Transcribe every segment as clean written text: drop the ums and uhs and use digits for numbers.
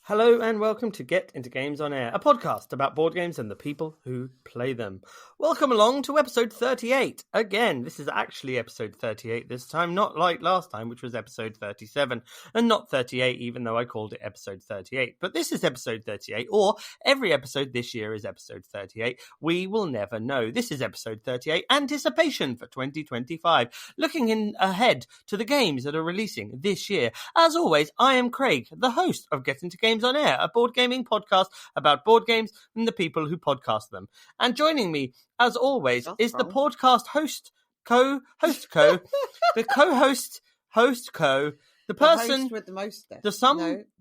Hello and welcome to Get Into Games on Air, a podcast about board games and the people who play them. Welcome along to episode 38. Again, this is actually episode 38 this time, not like last time, which was episode 37, and not 38, even though I called it episode 38. But this is episode 38, or every episode this year is episode 38. We will never know. This is episode 38, Anticipation for 2025, looking ahead to the games that are releasing this year. As always, I am Craig, the host of Get Into Games on Air, a board gaming podcast about board games and the people who podcast them. And joining me, as always, is the podcast host co, the co-host, the person host with the most.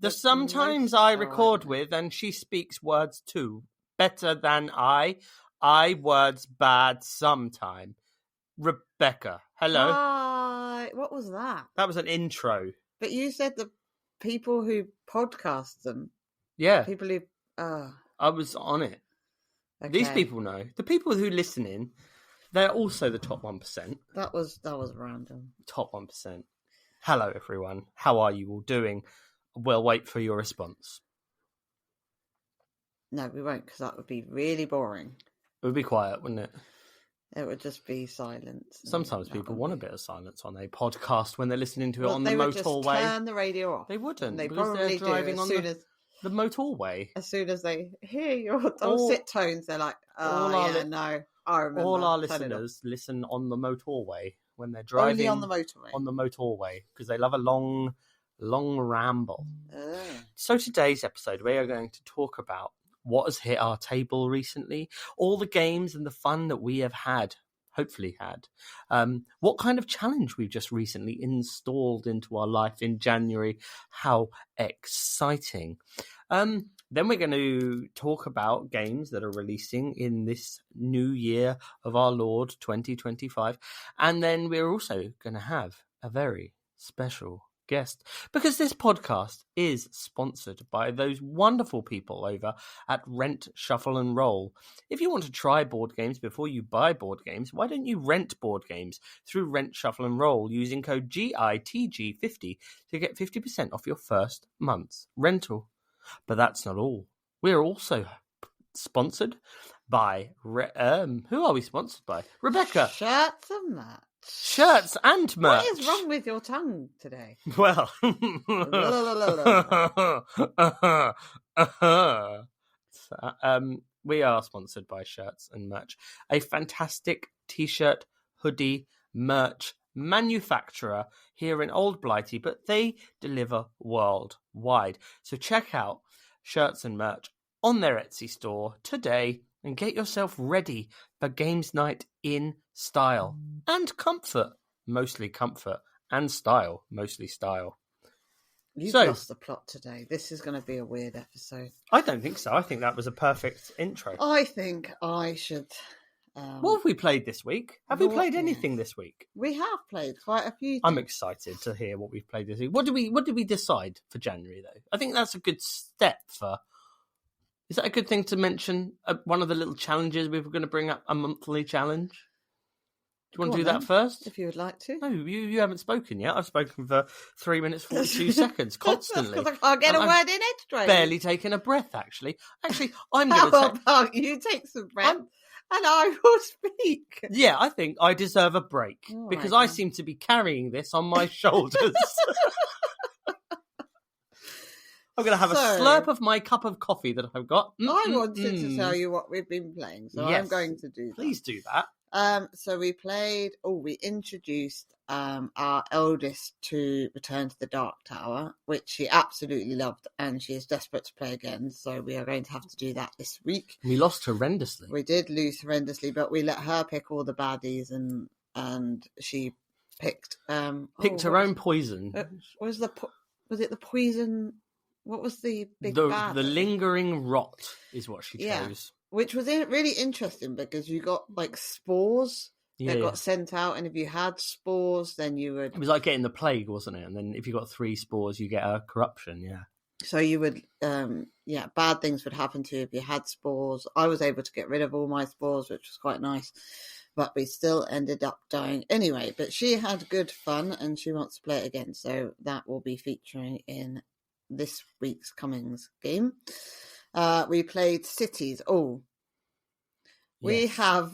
Sometimes I record with, and she speaks words too better than I words bad sometime. Rebecca, hello. Hi. What was that? That was an intro. But you said the people who podcast them. Yeah. People who. I was on it. Okay. These people know. The people who listen in, they're also the top 1%. That was random. Top 1%. Hello, everyone. How are you all doing? We'll wait for your response. No, we won't, because that would be really boring. It would be quiet, wouldn't it? It would just be silence. Sometimes people want a bit of silence on a podcast when they're listening to it on the motorway. They would just turn the radio off. They wouldn't. They because probably they're driving do on the motorway. As soon as they hear your dulcet tones, they're like, no, I remember. All our listeners listen on the motorway when they're driving. Only on the motorway? On the motorway, because they love a long ramble. So today's episode, we are going to talk about what has hit our table recently, all the games and the fun that we have hopefully had, what kind of challenge we've just recently installed into our life in January. How exciting. Then we're going to talk about games that are releasing in this new year of our Lord 2025. And then we're also going to have a very special guest, because this podcast is sponsored by those wonderful people over at Rent, Shuffle and Roll. If you want to try board games before you buy board games, why don't you rent board games through Rent, Shuffle and Roll using code GITG50 to get 50% off your first month's rental. But that's not all. We're also sponsored by who are we sponsored by? Rebecca. Shirts and that. Shirts and merch. What is wrong with your tongue today? Well, we are sponsored by Shirts and Merch, a fantastic t-shirt, hoodie, merch manufacturer here in Old Blighty, but they deliver worldwide. So check out Shirts and Merch on their Etsy store today and get yourself ready for games night in style and comfort. Mostly comfort, and style, mostly style. You've lost the plot today. This is going to be a weird episode. I don't think so. I think that was a perfect intro. I think I should... what have we played this week? Have we played anything this week? We have played quite a few things. I'm excited to hear what we've played this week. What did we decide for January, though? I think that's a good step for... Is that a good thing to mention? One of the little challenges we were going to bring up, a monthly challenge? Do you want to do that first? If you would like to. No, you haven't spoken yet. I've spoken for 3 minutes, 42 seconds, constantly. Because I can't get a word in edgeways. Barely taken a breath, actually. I'm going to take... How about you take some breath and I will speak? Yeah, I think I deserve a break because I seem to be carrying this on my shoulders. I'm going to have a slurp of my cup of coffee that I've got. I wanted to tell you what we've been playing, so yes, I'm going to do that. Please do that. So we introduced our eldest to Return to the Dark Tower, which she absolutely loved, and she is desperate to play again, so we are going to have to do that this week. We lost horrendously. We did lose horrendously, but we let her pick all the baddies, and she picked... her own poison. Was it the poison... What was the big bad? The lingering rot is what she chose. Which was really interesting because you got like spores that got sent out, and if you had spores, then you would... It was like getting the plague, wasn't it? And then if you got 3 spores, you get a corruption, So you would, bad things would happen to you if you had spores. I was able to get rid of all my spores, which was quite nice. But we still ended up dying anyway. But she had good fun, and she wants to play it again. So that will be featuring in this week's Cummings game. We played Cities. We have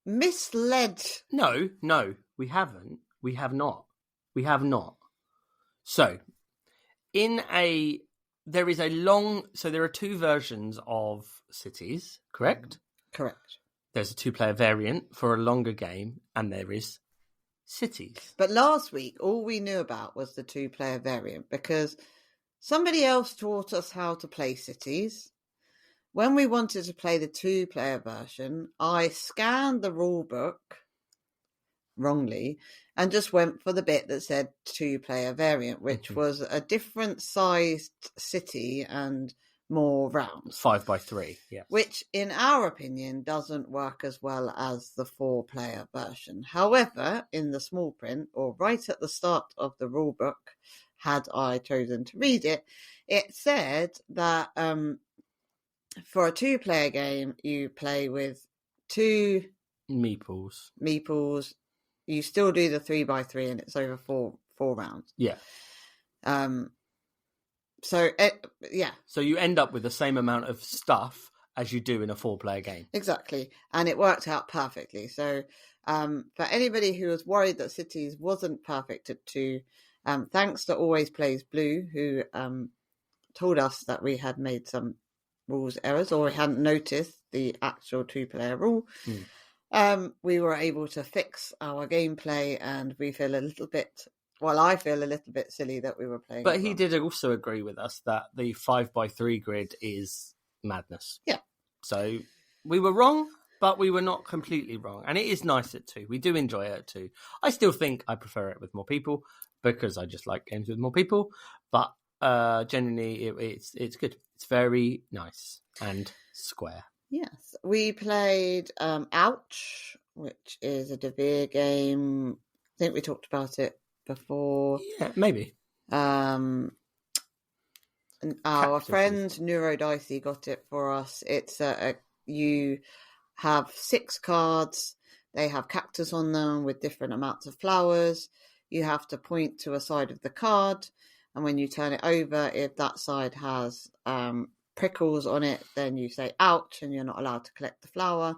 misled. No, we haven't. We have not. So, there are two versions of Cities, correct? Correct. There's a 2-player variant for a longer game, and there is Cities. But last week, all we knew about was the 2-player variant because somebody else taught us how to play Cities. When we wanted to play the 2-player version, I scanned the rule book wrongly and just went for the bit that said 2-player variant, which was a different sized city and more rounds. 5x3, yeah. Which, in our opinion, doesn't work as well as the 4-player version. However, in the small print, or right at the start of the rule book, had I chosen to read it, it said that for a 2-player game, you play with 2 meeples. You still do the 3x3, and it's over four rounds. Yeah. So you end up with the same amount of stuff as you do in a 4-player game. Exactly. And it worked out perfectly. So for anybody who was worried that Cities wasn't perfect at 2, thanks to Always Plays Blue, who told us that we had made some rules errors or we hadn't noticed the actual 2-player rule. We were able to fix our gameplay, and we feel a little bit... Well, I feel a little bit silly that we were playing. But he did also agree with us that the 5x3 grid is madness. Yeah. So we were wrong, but we were not completely wrong. And it is nice at 2. We do enjoy it at 2. I still think I prefer it with more people because I just like games with more people. But generally, it's good. It's very nice and square. Yes. We played Ouch, which is a De Vere game. I think we talked about it before. Yeah, maybe. And our friend Neurodicey got it for us. It's you have 6 cards. They have cactus on them with different amounts of flowers. You have to point to a side of the card, and when you turn it over, if that side has prickles on it, then you say ouch, and you're not allowed to collect the flower.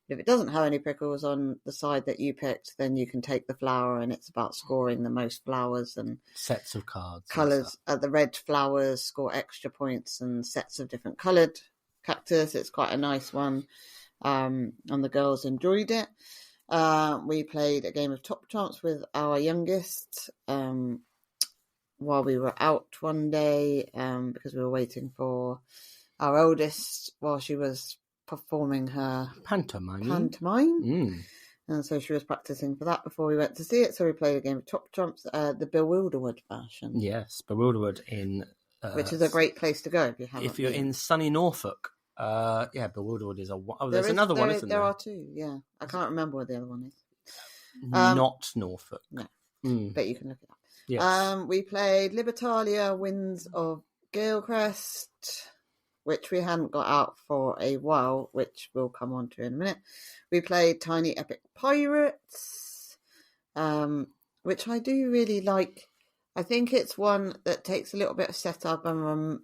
If it doesn't have any prickles on the side that you picked, then you can take the flower, and it's about scoring the most flowers and sets of cards. Colours. The red flowers score extra points, and sets of different coloured cactus. It's quite a nice one, and the girls enjoyed it. We played a game of Top Trumps with our youngest while we were out one day because we were waiting for our eldest while she was performing her pantomime. And so she was practicing for that before we went to see it. So we played a game of Top Trumps, the Bewilderwood version. Yes, Bewilderwood which is a great place to go if you're in sunny Norfolk. Bewilderwood is there's another one, isn't there? There are 2, yeah. I can't remember where the other one is. Not Norfolk. No, but you can look it up. Yes. We played Libertalia Winds of Galecrest, which we hadn't got out for a while, which we'll come on to in a minute. We played Tiny Epic Pirates, which I do really like. I think it's one that takes a little bit of setup and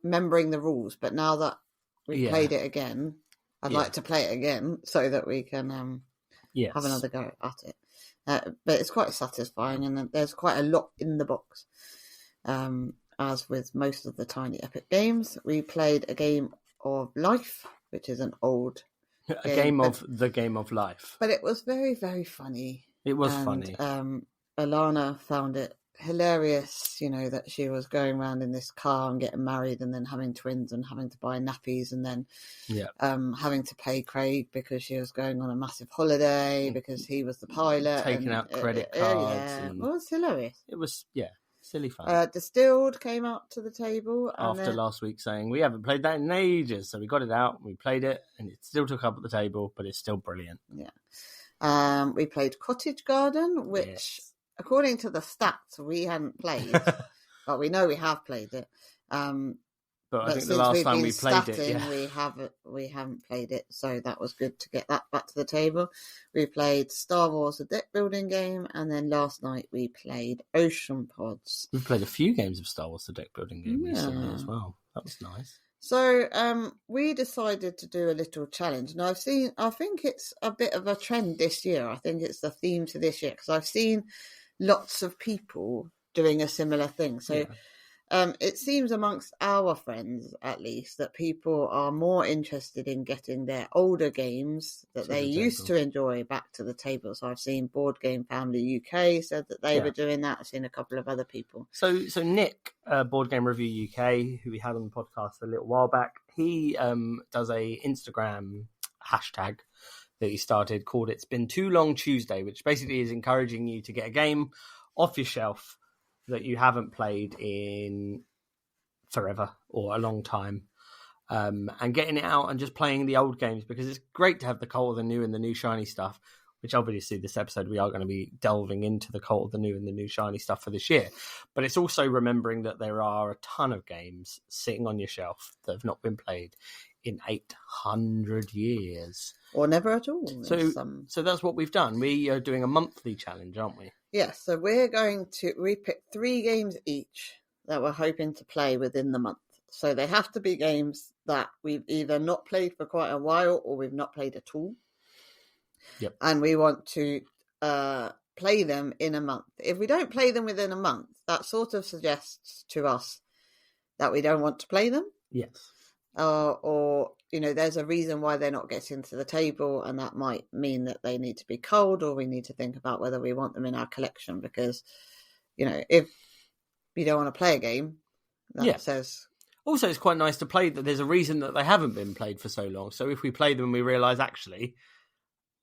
remembering the rules, but now that we've played it again, I'd like to play it again so that we can have another go at it. But it's quite satisfying, and there's quite a lot in the box. As with most of the Tiny Epic games, we played a game of Life, which is an old game of the Game of Life. But it was very, very funny. It was funny. Alana found it hilarious, that she was going around in this car and getting married and then having twins and having to buy nappies and then having to pay Craig because she was going on a massive holiday because he was the pilot. Taking out credit cards. It was hilarious. It was, silly fun. Distilled came out to the table. After last week saying, we haven't played that in ages. So we got it out, we played it, and it still took up at the table, but it's still brilliant. Yeah. We played Cottage Garden, which, according to the stats, we hadn't played, but we know we have played it. But I think the since last we've time been we played it, statting, we haven't played it, so that was good to get that back to the table. We played Star Wars, a deck building game, and then last night we played Ocean Pods. We've played a few games of Star Wars, the deck building game recently as well. That was nice. So we decided to do a little challenge. Now I think it's a bit of a trend this year. I think it's the theme to this year because I've seen lots of people doing a similar thing. So it seems amongst our friends, at least, that people are more interested in getting their older games that they used to enjoy back to the table. So I've seen Board Game Family UK said that they were doing that. I've seen a couple of other people. So Nick, Board Game Review UK, who we had on the podcast a little while back, he does a Instagram hashtag that he started called It's Been Too Long Tuesday, which basically is encouraging you to get a game off your shelf that you haven't played in forever or a long time, and getting it out and just playing the old games, because it's great to have the Cult of the New and the new shiny stuff, which obviously this episode we are going to be delving into the Cult of the New and the new shiny stuff for this year. But it's also remembering that there are a ton of games sitting on your shelf that have not been played in 800 years. Or never at all. So that's what we've done. We are doing a monthly challenge, aren't we? Yes, so we picked 3 games each that we're hoping to play within the month. So they have to be games that we've either not played for quite a while or we've not played at all. Yep. And we want to play them in a month. If we don't play them within a month, that sort of suggests to us that we don't want to play them. Yes. Or there's a reason why they're not getting to the table, and that might mean that they need to be culled, or we need to think about whether we want them in our collection, because, if you don't want to play a game, that says... Also, it's quite nice to play that there's a reason that they haven't been played for so long. So if we play them and we realise, actually,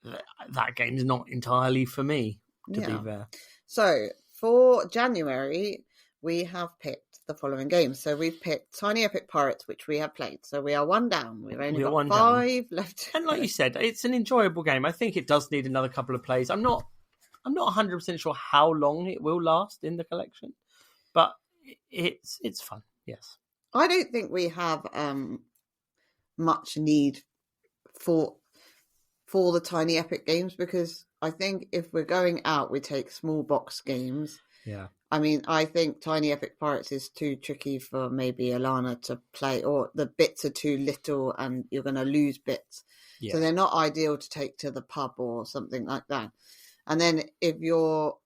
that game's not entirely for me, to be fair. So for January, we have picked the following games. So we've picked Tiny Epic Pirates, which we have played. So we are 1 down. We've only got 5 left. And like you said, it's an enjoyable game. I think it does need another couple of plays. I'm not 100% sure how long it will last in the collection, but it's fun. Yes. I don't think we have much need for the Tiny Epic games, because I think if we're going out, we take small box games. Yeah. I mean, I think Tiny Epic Pirates is too tricky for maybe Alana to play, or the bits are too little and you're going to lose bits. Yeah. So they're not ideal to take to the pub or something like that. And then if you're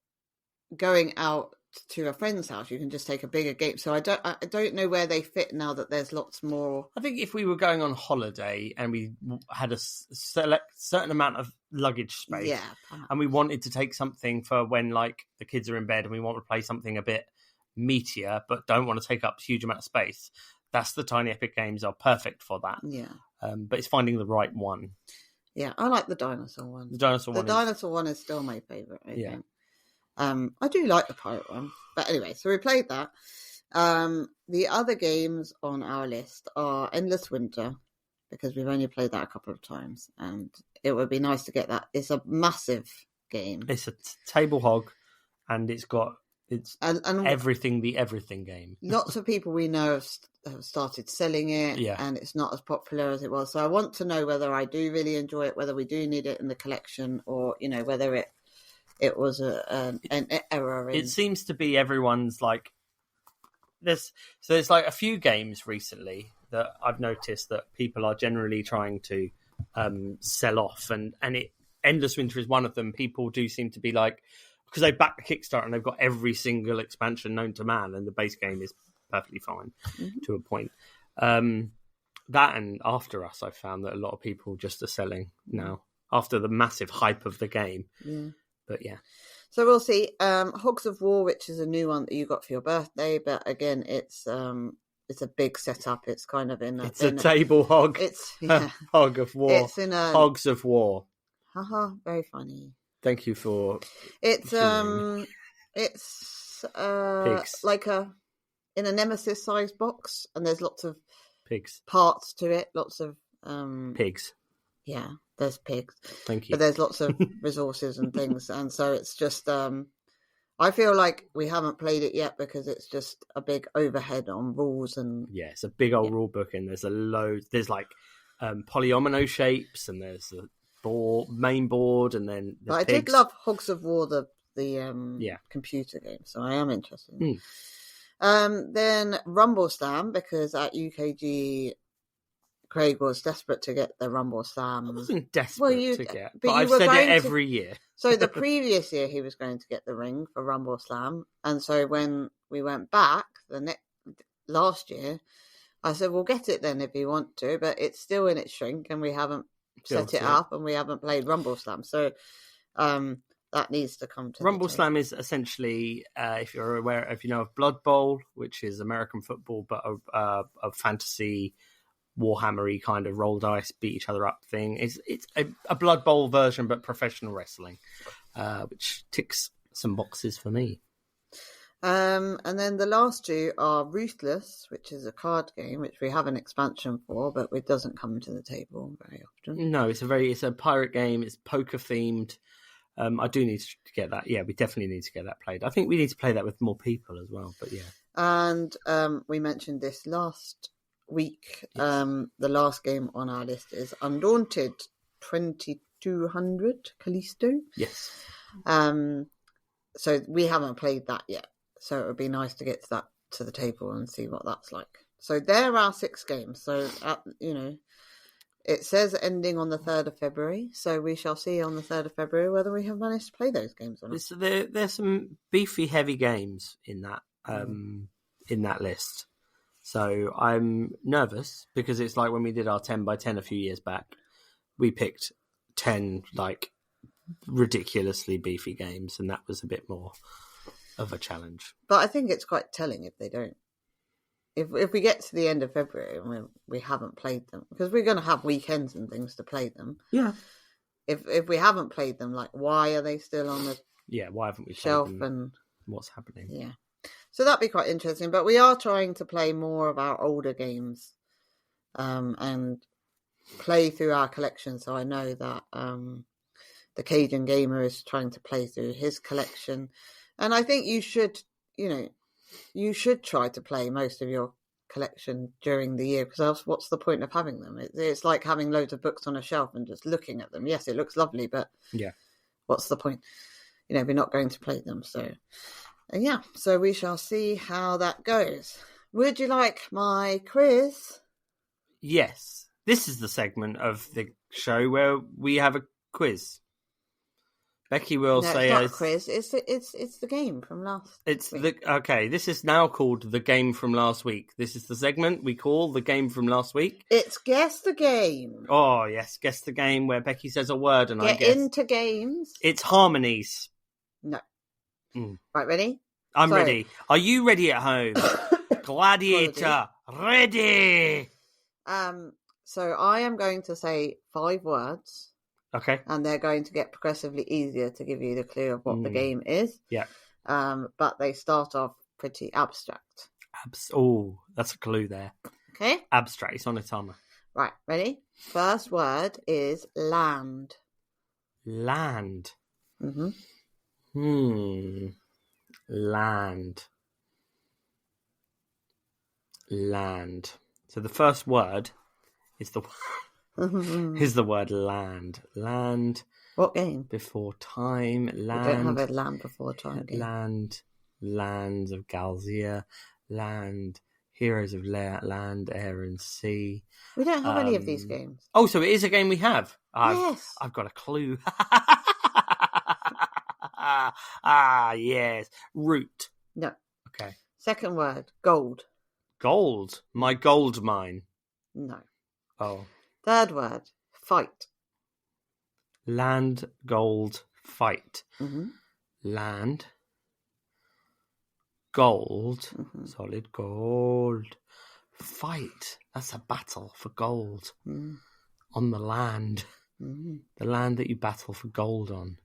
going out to a friend's house, you can just take a bigger game. So I don't know where they fit now that there's lots more. I think if we were going on holiday and we had a certain amount of luggage space, and we wanted to take something for when like the kids are in bed and we want to play something a bit meatier but don't want to take up a huge amount of space, that's the Tiny Epic games are perfect for that. Yeah. But it's finding the right one. Yeah, I like the dinosaur one. The dinosaur one is still my favourite, I think. I do like the pirate one. But anyway, so we played that. The other games on our list are Endless Winter, because we've only played that a couple of times, and it would be nice to get that. It's a massive game. It's a table hog, and it's everything, the everything game. Lots of people we know have started selling it, and it's not as popular as it was. So I want to know whether I do really enjoy it, whether we do need it in the collection, or whether it was an error. It seems to be everyone's like this. So there's like a few games recently that I've noticed that people are generally trying to sell off, and Endless Winter is one of them. People do seem to be like, because they back the Kickstarter and they've got every single expansion known to man, and the base game is perfectly fine to a point. That and After Us, I've found that a lot of people just are selling now after the massive hype of the game. Yeah. But yeah. So we'll see. Hogs of War, which is a new one that you got for your birthday, but again, it's a big setup. It's kind of it's a table hog. It's Hog of War. It's in a Hogs of War. Haha, very funny. Thank you for. It's pigs. Like in a Nemesis size box, and there's lots of pigs parts to it. Lots of pigs. Yeah. There's pigs. Thank you. But there's lots of resources and things. And so it's just, I feel like we haven't played it yet because it's just a big overhead on rules and yeah, it's a big old rule book, and there's a load. There's like polyomino shapes, and there's the main board, and then the But pigs. I did love Hogs of War, the computer game, so I am interested. Then Rumble Slam, because at UKG, Craig was desperate to get the Rumble Slam. I wasn't desperate to get, but I've were said it going every year. So the previous year he was going to get the ring for Rumble Slam, and so when we went back last year, I said, "We'll get it then if you want to, but it's still in its shrink, and we haven't set it up, and we haven't played Rumble Slam, so that needs to come to Rumble Slam is essentially, if you're aware, if you know of Blood Bowl, which is American football, but a fantasy Warhammer-y kind of roll dice, beat each other up thing. It's a Blood Bowl version, but professional wrestling, which ticks some boxes for me. And then the last two are Ruthless, which is a card game, which we have an expansion for, but it doesn't come to the table very often. No, it's a pirate game. It's poker themed. I do need to get that. Yeah, we definitely need to get that played. I think we need to play that with more people as well. But yeah, and we mentioned this last week. Yes. The last game on our list is Undaunted 2200 Callisto. Yes. So we haven't played that yet. So it would be nice to get to the table and see what that's like. So there are 6 games. So it says ending on the 3rd of February. So we shall see on the 3rd of February whether we have managed to play those games or not. So there's some beefy, heavy games in that list. So I'm nervous because it's like when we did our 10 by 10 a few years back, we picked 10 like ridiculously beefy games, and that was a bit more of a challenge. But I think it's quite telling if they don't. If we get to the end of February and we haven't played them, because we're going to have weekends and things to play them. Yeah. If we haven't played them, like, why are they still on the why haven't we shelf played them? And what's happening? Yeah. So that'd be quite interesting. But we are trying to play more of our older games and play through our collection. So I know that the Cajun Gamer is trying to play through his collection. And I think you should try to play most of your collection during the year, because else what's the point of having them? It's like having loads of books on a shelf and just looking at them. Yes, it looks lovely, but what's the point? We're not going to play them. So so we shall see how that goes. Would you like my quiz? Yes. This is the segment of the show where we have a quiz. Becky will say, "It's not a quiz. It's the game from last. week. This is now called the game from last week. This is the segment we call the game from last week. It's guess the game. Oh yes, guess the game, where Becky says a word and I guess. Get into games. It's harmonies. No. Right, ready? I'm ready. Are you ready at home? Gladiator, ready. So I am going to say 5 words. Okay. And they're going to get progressively easier to give you the clue of what the game is. Yeah. But they start off pretty abstract. That's a clue there. Okay. Abstract. It's on Itama. Right. Ready? First word is land. Land. Mm-hmm. Land. So the first word is the word land. Land. What game? Before time. Land. We don't have a Land Before Time game. Lands of Galzia. Land. Heroes of Land, Air and Sea. We don't have any of these games. Oh, so it is a game we have. Yes. I've got a clue. Yes. Root. No. Okay. Second word, gold. Gold. My gold mine. No. Oh. Third word, fight. Land, gold, fight. Mm-hmm. Land, gold, solid gold, fight. That's a battle for gold on the land. The land that you battle for gold on.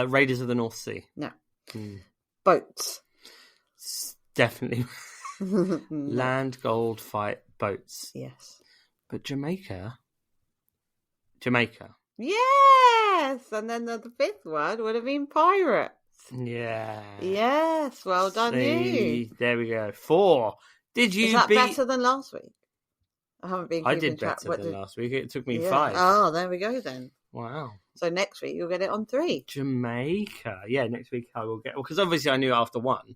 Raiders of the North Sea. No. Boats. Definitely. Land, gold, fight, boats. Yes. But Jamaica. Yes! And then the 5th word would have been pirates. Yeah. Yes, well done, you. There we go. 4. Did you Is that beat... better than last week? I haven't been. I did better than last week. It took me 5. Oh, there we go then. Wow. So next week you'll get it on 3. Jamaica. Yeah, next week I will get... Well, because obviously I knew after 1.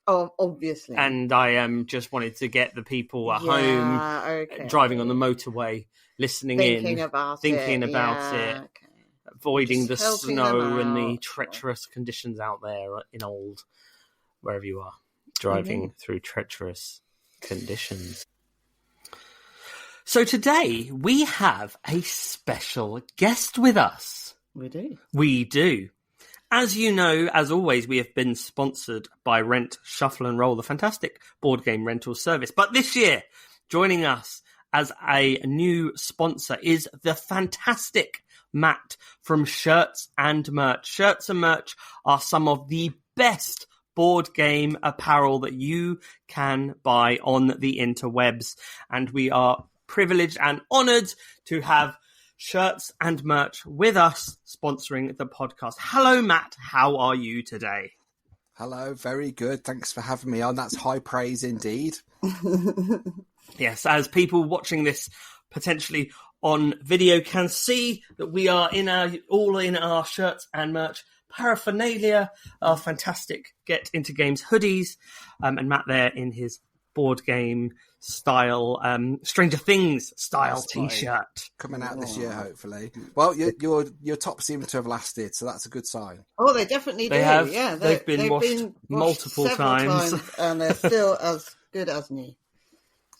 Oh, obviously. And I just wanted to get the people at home driving on the motorway, thinking about it, Okay. avoiding Just the snow and the out. treacherous conditions out there in wherever you are, driving through treacherous conditions. So today we have a special guest with us. We do. As you know, as always, we have been sponsored by Rent, Shuffle and Roll, the fantastic board game rental service. But this year, joining us as a new sponsor is the fantastic Matt from Shirts and Merch. Shirts and Merch are some of the best board game apparel that you can buy on the interwebs. And we are privileged and honoured to have Shirts and Merch with us sponsoring the podcast. Hello, Matt. How are you today? Hello. Very good. Thanks for having me on. That's high praise indeed. Yes, as people watching this potentially on video can see that we are all in our Shirts and Merch paraphernalia, our fantastic Get Into Games hoodies, and Matt there in his board game style, Stranger Things style t-shirt. Coming out this year, hopefully. Well, your top seems to have lasted, so that's a good sign. Oh, they definitely do. Have. Yeah, they've been washed multiple times. And they're still as good as new.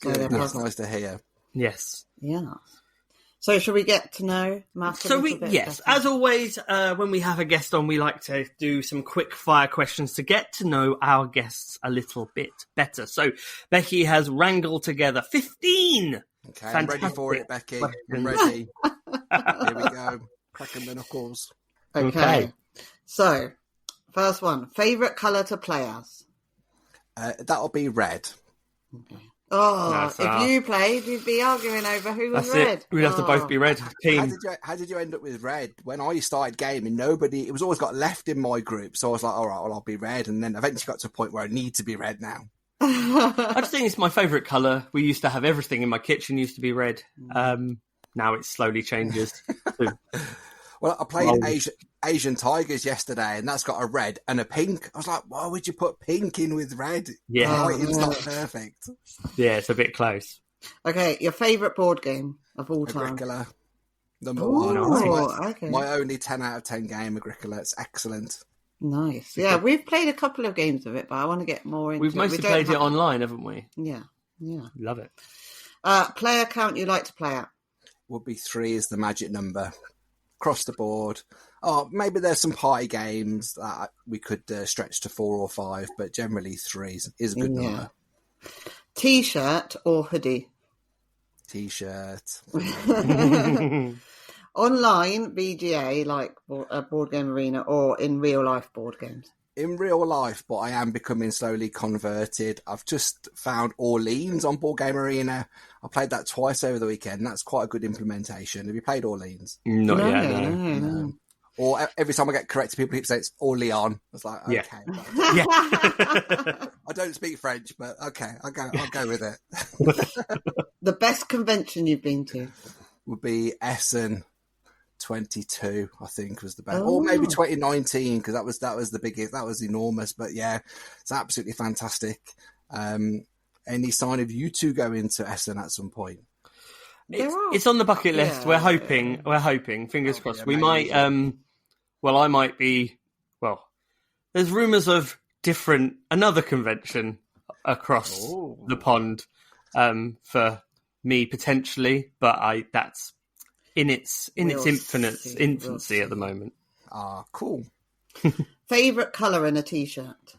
So that's nice to hear. Yes. Yeah. So shall we get to know Matt a little bit better? As always, when we have a guest on, we like to do some quick fire questions to get to know our guests a little bit better. So Becky has wrangled together 15. Okay, I'm ready for it, Becky. I'm ready. Here we go. Cracking the knuckles. Okay. So, first one. Favourite colour to play as? That'll be red. Okay. Oh, if you played, you'd be arguing over who was red. We'd have to both be red. Team. How did you end up with red? When I started gaming, it was always got left in my group. So I was like, all right, well, I'll be red. And then eventually got to a point where I need to be red now. I just think it's my favourite colour. We used to have everything in my kitchen used to be red. Now it slowly changes. Well, I played Asian Tigers yesterday, and that's got a red and a pink. I was like, why would you put pink in with red? Yeah. It's not perfect. Yeah, it's a bit close. Okay, your favourite board game of all time? Agricola. Number 1. Nice. My only 10 out of 10 game, Agricola. It's excellent. Nice. Yeah, we've played a couple of games of it, but I want to get more into it. We've mostly played it online, haven't we? Yeah. Love it. Player count you like to play at? Would be 3 is the magic number. Across the board. Oh, maybe there's some party games that we could stretch to 4 or 5, but generally 3 is a good number. T-shirt or hoodie? T-shirt. Online BGA, like a board game arena, or in real life board games? In real life, but I am becoming slowly converted. I've just found Orleans on Board Game Arena. I played that twice over the weekend. That's quite a good implementation. Have you played Orleans? Not yet, no. Or every time I get corrected, people keep saying it's Orleans. I was like, okay. Yeah. I don't speak French, but okay, I'll go with it. The best convention you've been to? Would be Essen 22, I think, was the best. Or maybe 2019, because that was the biggest. That was enormous. But yeah, it's absolutely fantastic. Any sign of you two going to Essen at some point? It's on the bucket list. Yeah. We're hoping. Fingers crossed. We might. I might be. Well, there's rumours of another convention across the pond for me potentially, but that's in its infancy at the moment. Cool. Favourite colour in a t-shirt?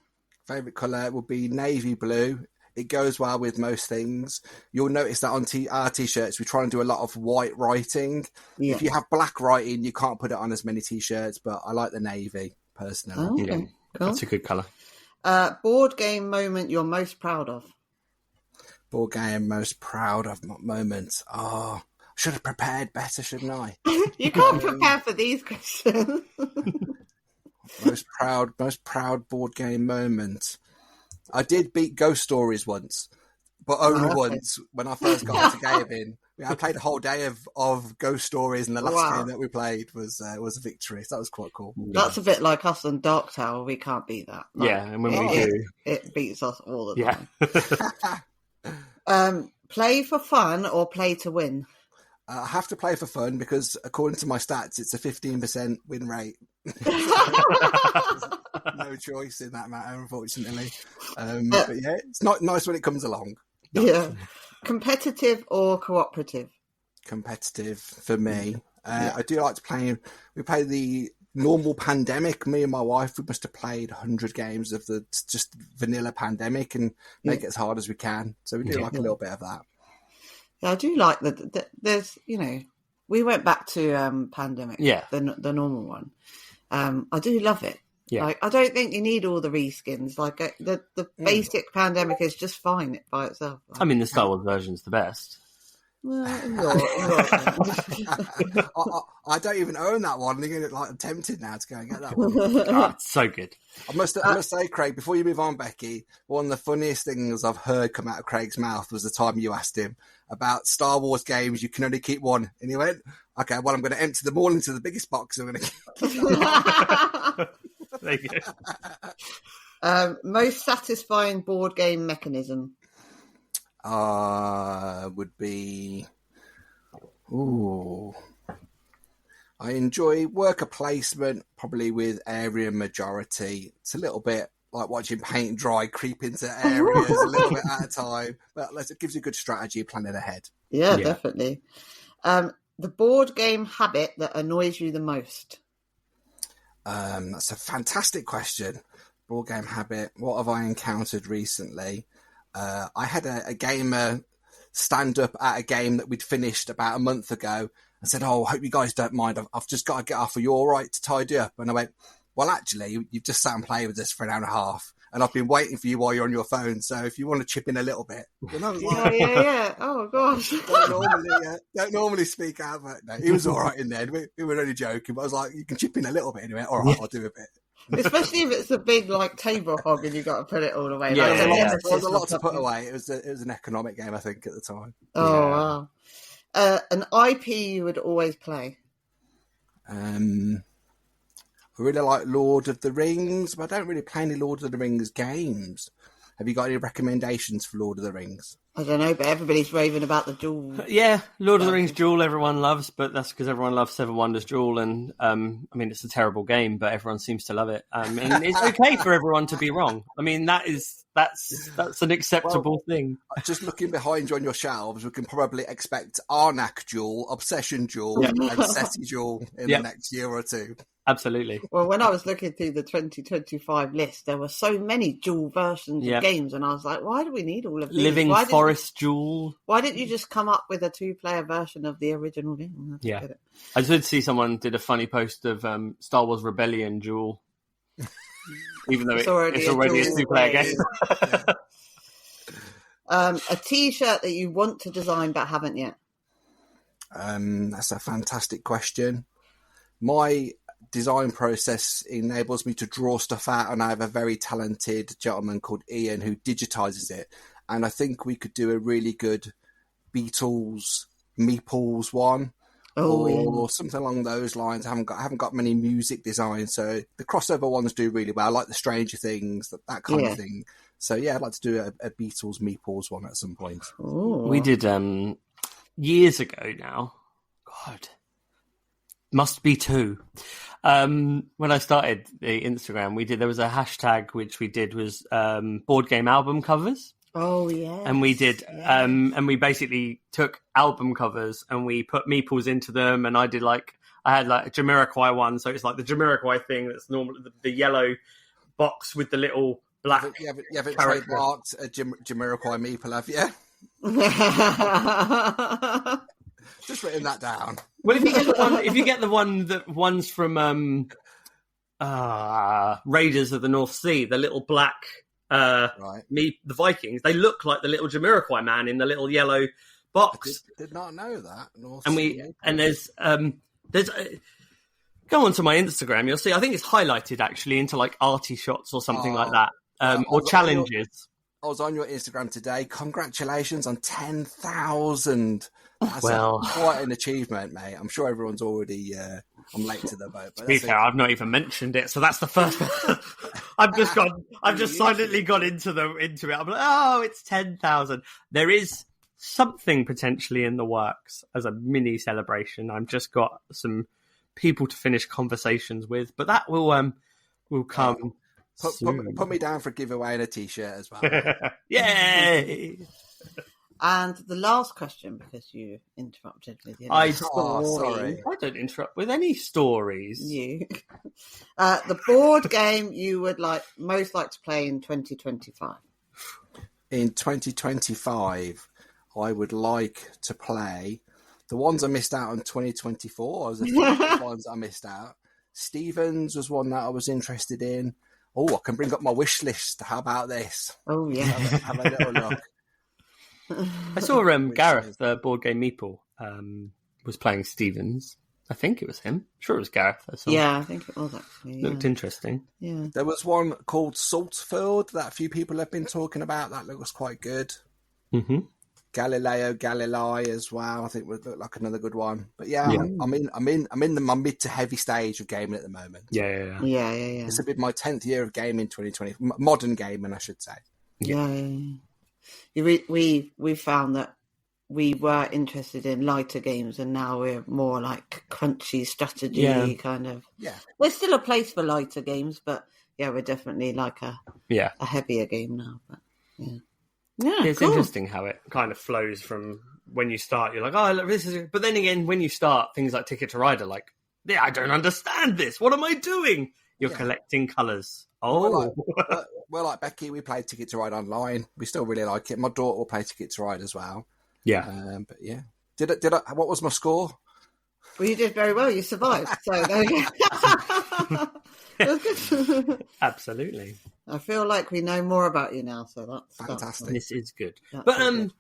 Favourite colour would be navy blue. It goes well with most things. You'll notice that on our t-shirts, we try and do a lot of white writing. Yeah. If you have black writing, you can't put it on as many t-shirts, but I like the navy, personally. Okay. Cool. That's a good colour. Board game moment you're most proud of? Board game most proud of moment. I should have prepared better, shouldn't I? You can't prepare for these questions. Most proud board game moment. I did beat Ghost Stories once, but only once when I first got into gaming. I played a whole day of Ghost Stories, and the last game that we played was a victory. So that was quite cool. That's a bit like us on Dark Tower. We can't beat that. And when we do, it beats us all the time. Play for fun or play to win? I have to play for fun because, according to my stats, it's a 15% win rate. No choice in that matter, unfortunately. But yeah, it's not nice when it comes along. Yeah. Competitive or cooperative? Competitive for me. I do like to play. We play the normal Pandemic. Me and my wife, we must have played 100 games of the just vanilla Pandemic and make it as hard as we can. So we do like a little bit of that. Yeah, I do like that. There's, we went back to Pandemic. Yeah, the normal one. I do love it. Yeah, like, I don't think you need all the reskins. Like the basic Pandemic is just fine by itself. Like, I mean, the Star Wars version's the best. Well, I don't even own that one. I'm tempted now to go and get that one. It's so good. I must say, Craig, before you move on, Becky, one of the funniest things I've heard come out of Craig's mouth was the time you asked him about Star Wars games. You can only keep one, and he went, "Okay, well, I'm going to empty them all into the biggest box. I'm going to." There you go. Most satisfying board game mechanism. Would be. I enjoy worker placement, probably with area majority. It's a little bit like watching paint dry, creep into areas a little bit at a time, but it gives you good strategy planning ahead. Yeah, definitely. The board game habit that annoys you the most. That's a fantastic question. Board game habit. What have I encountered recently? I had a gamer stand up at a game that we'd finished about a month ago and said, "Oh, I hope you guys don't mind. I've just got to get off. Are you all right to tidy up?" And I went, "Well, actually, you've just sat and played with us for an hour and a half, and I've been waiting for you while you're on your phone. So if you want to chip in a little bit, yeah. Oh gosh, don't normally speak out, but no, he was all right in there. We were only joking, but I was like, you can chip in a little bit anyway. All right, I'll do a bit." Especially if it's a big table hog and you've got to put it all away. Yeah, there was a lot to put away. It was an economic game, I think, at the time. Oh, wow. An IP you would always play? I really like Lord of the Rings, but I don't really play any Lord of the Rings games. Have you got any recommendations for Lord of the Rings? I don't know, but everybody's raving about the Duel. Yeah, Lord of the Rings Duel everyone loves, but that's because everyone loves Seven Wonders Duel, and I mean, it's a terrible game, but everyone seems to love it. And it's okay for everyone to be wrong. I mean, that's an acceptable thing. Just looking behind you on your shelves, we can probably expect Arnak Duel, Obsession Duel, and SETI Duel in the next year or two. Absolutely. Well, when I was looking through the 2025 list, there were so many dual versions of games, and I was like, why do we need all of these? Living Forest Duel. Why didn't you just come up with a 2-player version of the original game? I did see someone did a funny post of Star Wars Rebellion Duel, even though it's already a 2-player game. A T-shirt that you want to design but haven't yet? That's a fantastic question. My design process enables me to draw stuff out, and I have a very talented gentleman called Ian who digitizes it, and I think we could do a really good Beatles Meeples one or something along those lines. I haven't got many music design, so the crossover ones do really well. I like the Stranger Things, that kind of thing. So yeah, I'd like to do a Beatles Meeples one at some point. Ooh. We did years ago now. God, must be 2. When I started the Instagram, there was a hashtag which we did was board game album covers. Oh yeah. And we did and we basically took album covers and we put meeples into them, and I had a Jamiroquai one, so it's like the Jamiroquai thing that's normal, the yellow box with the little black. You haven't trademarked a Jamiroquai meeple, have you? Just written that down. Well, if you get the ones from Raiders of the North Sea, the little black the Vikings, they look like the little Jamiroquai man in the little yellow box. I did not know that. go onto my Instagram, you'll see. I think it's highlighted actually into like arty shots or something like that, or challenges. I was on your Instagram today. Congratulations on 10,000. That's quite an achievement, mate. I'm sure everyone's already. I'm late to the boat. But to be fair, I've not even mentioned it, so that's the first. I've just silently gone into it. I'm like, oh, it's 10,000. There is something potentially in the works as a mini celebration. I've just got some people to finish conversations with, but that will come. Put me down for a giveaway and a t-shirt as well. Yay! And the last question, because you interrupted with your sorry. I don't interrupt with any stories. The board game you would most like to play in 2025. In 2025, I would like to play the ones I missed out on 2024. Those are the ones I missed out. Stevens was one that I was interested in. Oh, I can bring up my wish list. How about this? Oh, yeah. Have a little look. I saw Gareth, the board game Meeple, was playing Stevens. I think it was him. Sure, it was Gareth. Yeah, I think it was actually. Yeah. Looked interesting. Yeah. There was one called Saltfield that a few people have been talking about. That looks quite good. Mm-hmm. Galileo Galilei as well. I think would look like another good one. But yeah. I'm in my mid to heavy stage of gaming at the moment. Yeah. It's been my 10th year of gaming, 2020, modern gaming, I should say. Yeah. We found that we were interested in lighter games, and now we're more like crunchy strategy kind of. Yeah, there's still a place for lighter games, but yeah, we're definitely like a heavier game now. But it's interesting how it kind of flows from when you start. You're like, oh, look, this is. But then again, when you start things like Ticket to Ride, like, I don't understand this. What am I doing? You're collecting colours. Oh, well, like Becky, we played Ticket to Ride online. We still really like it. My daughter will play Ticket to Ride as well. Yeah, but yeah, did I? What was my score? Well, you did very well. You survived. So there you go. Absolutely. I feel like we know more about you now, so that's fantastic. This is good. But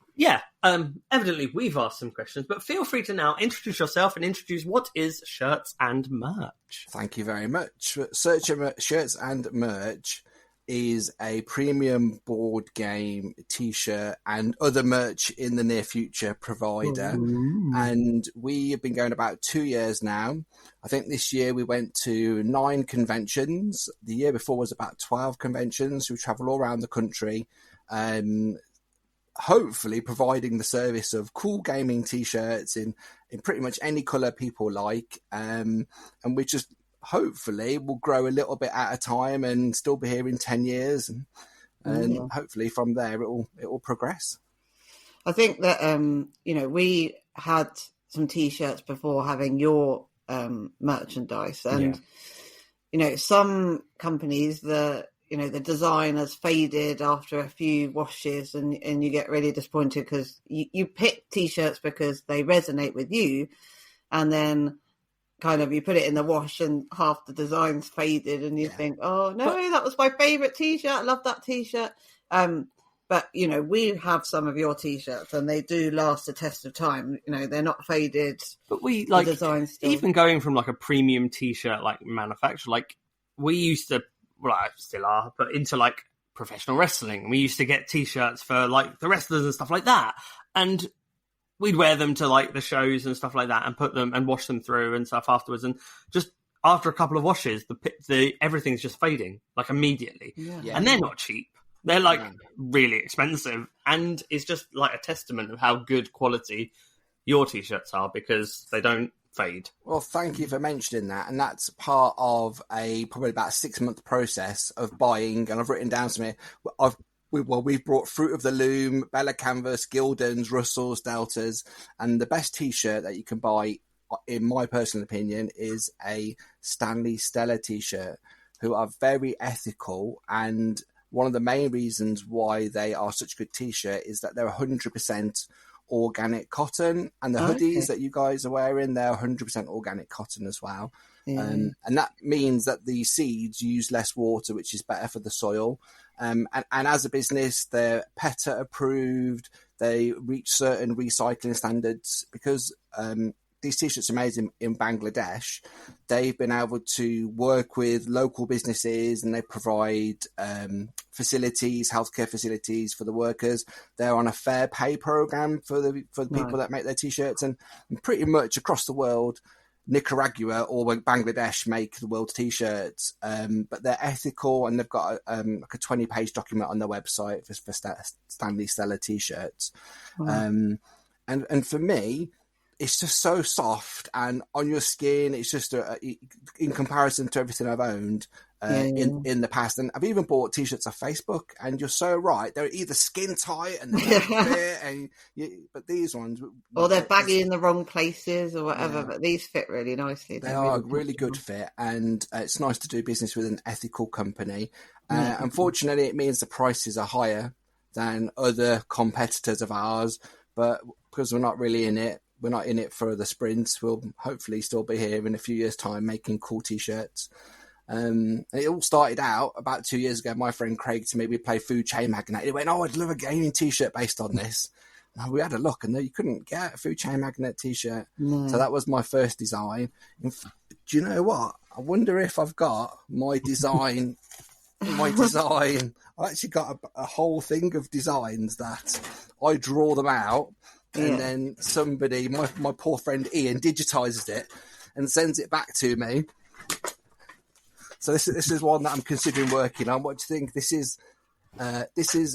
evidently we've asked some questions, but feel free to now introduce yourself and introduce what is Shirts and Merch. Thank you very much. Shirts and Merch is a premium board game, t-shirt and other merch in the near future provider. Ooh. And we have been going about 2 years now. I think this year we went to 9 conventions. The year before was about 12 conventions. We travel all around the country, hopefully providing the service of cool gaming t-shirts in pretty much any colour people like. And we just hopefully we'll grow a little bit at a time and still be here in 10 years. And hopefully from there it will progress. I think that, we had some t-shirts before having your merchandise, and, some companies, the design has faded after a few washes, and you get really disappointed because you pick t-shirts because they resonate with you, and then kind of you put it in the wash and half the design's faded and you think, oh no, that was my favourite t-shirt, I love that t-shirt. But we have some of your t-shirts and they do last the test of time. They're not faded. But we design still. Even going from like a premium t-shirt like manufacturer, like we used to, well, I still are, but into like professional wrestling. We used to get t-shirts for like the wrestlers and stuff like that, and we'd wear them to like the shows and stuff like that, and put them and wash them through and stuff afterwards. And just after a couple of washes, the everything's just fading like immediately. Yeah. And they're not cheap. They're like really expensive, and it's just like a testament of how good quality your t-shirts are because they don't fade. Well, thank you for mentioning that, and that's part of probably about a 6-month process of buying. And I've written down some here. We've brought Fruit of the Loom, Bella Canvas, Gildans, Russells, Deltas, and the best t-shirt that you can buy, in my personal opinion, is a Stanley Stella t-shirt, who are very ethical. And one of the main reasons why they are such a good t-shirt is that they're 100% organic cotton, and the hoodies that you guys are wearing, they're 100% organic cotton as well. And that means that the seeds use less water, which is better for the soil. And as a business, they're PETA approved. They reach certain recycling standards because these t-shirts are made in Bangladesh. They've been able to work with local businesses, and they provide facilities, healthcare facilities for the workers. They're on a fair pay program for the people that make their t-shirts, and pretty much across the world, Nicaragua or Bangladesh make the world's t-shirts, but they're ethical, and they've got like a 20-page document on their website for Stanley Stella t-shirts. And for me, it's just so soft and on your skin. It's just in comparison to everything I've owned in the past. And I've even bought t-shirts off Facebook, and you're so right. They're either skin tight and they don't fit, but these ones, or they're baggy in the wrong places or whatever. But these fit really nicely. They are a really good fit, and it's nice to do business with an ethical company. Unfortunately, it means the prices are higher than other competitors of ours, but because we're not really in it, we're not in it for the sprints. We'll hopefully still be here in a few years' time making cool t-shirts. It all started out about 2 years ago. My friend Craig to me, we play Food Chain Magnate. He went, I'd love a gaming t-shirt based on this. And we had a look, and you couldn't get a Food Chain Magnate t-shirt. No. So that was my first design. Do you know what? I wonder if I've got my design. I've actually got a whole thing of designs that I draw them out. And then somebody, my poor friend Ian, digitizes it and sends it back to me. So this is one that I'm considering working on. What do you think? This is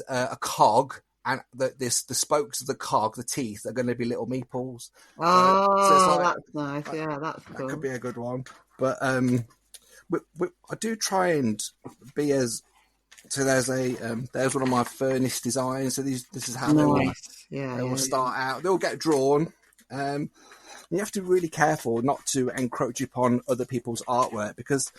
a cog, and the spokes of the cog, the teeth, are going to be little meeples. So that's nice. Yeah, that's cool. That could be a good one. But I do try and be as. So there's one of my furnace designs. So this is how they will start out. They'll get drawn. You have to be really careful not to encroach upon other people's artwork, because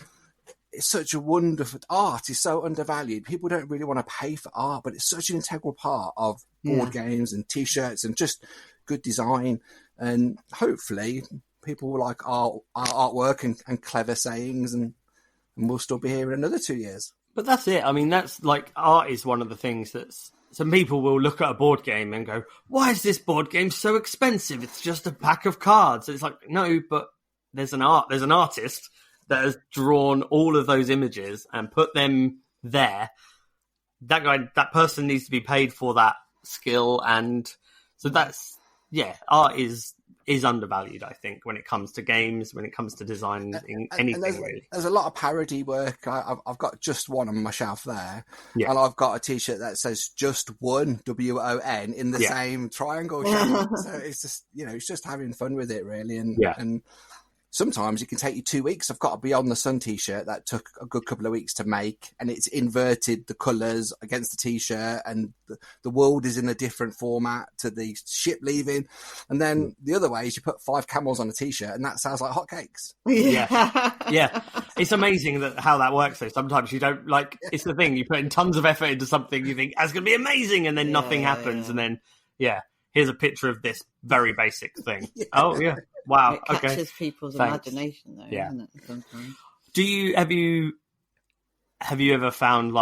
it's such a wonderful art is so undervalued. People don't really want to pay for art, but it's such an integral part of board games and t-shirts and just good design. And hopefully people will like our artwork and clever sayings, and we'll still be here in another 2 years. But that's it. I mean, that's like, art is one of the things that's, some people will look at a board game and go, why is this board game so expensive? It's just a pack of cards. It's like, no, but there's an artist that has drawn all of those images and put them there. That person needs to be paid for that skill. And so that's, art is undervalued, I think, when it comes to games, when it comes to design, anything really. There's a lot of parody work. I've got just one on my shelf there, and I've got a t-shirt that says "Just One" WON in the same triangle shape. So it's just it's just having fun with it really, and sometimes it can take you 2 weeks. I've got a Beyond the Sun t-shirt that took a good couple of weeks to make, and it's inverted the colours against the t-shirt, and the world is in a different format to the ship leaving. And then the other way is you put 5 camels on a t-shirt, and that sounds like hotcakes. Yeah. It's amazing how that works, though. Sometimes you don't, it's the thing, you put in tons of effort into something, you think, that's going to be amazing, and then nothing happens, and then, here's a picture of this very basic thing. Oh, yeah. Wow. It catches people's imagination, though, isn't it? Sometimes. Have you ever found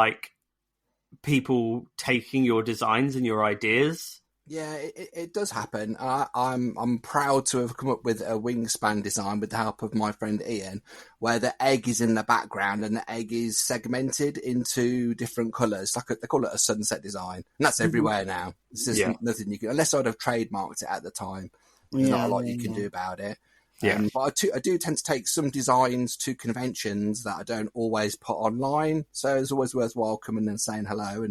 people taking your designs and your ideas? Yeah, it does happen. I'm proud to have come up with a Wingspan design with the help of my friend Ian, where the egg is in the background and the egg is segmented into different colours. They call it a sunset design, and that's everywhere now. It's just nothing you can, unless I'd have trademarked it at the time. There's not a lot you can do about it. But I do tend to take some designs to conventions that I don't always put online. So it's always worthwhile coming and saying hello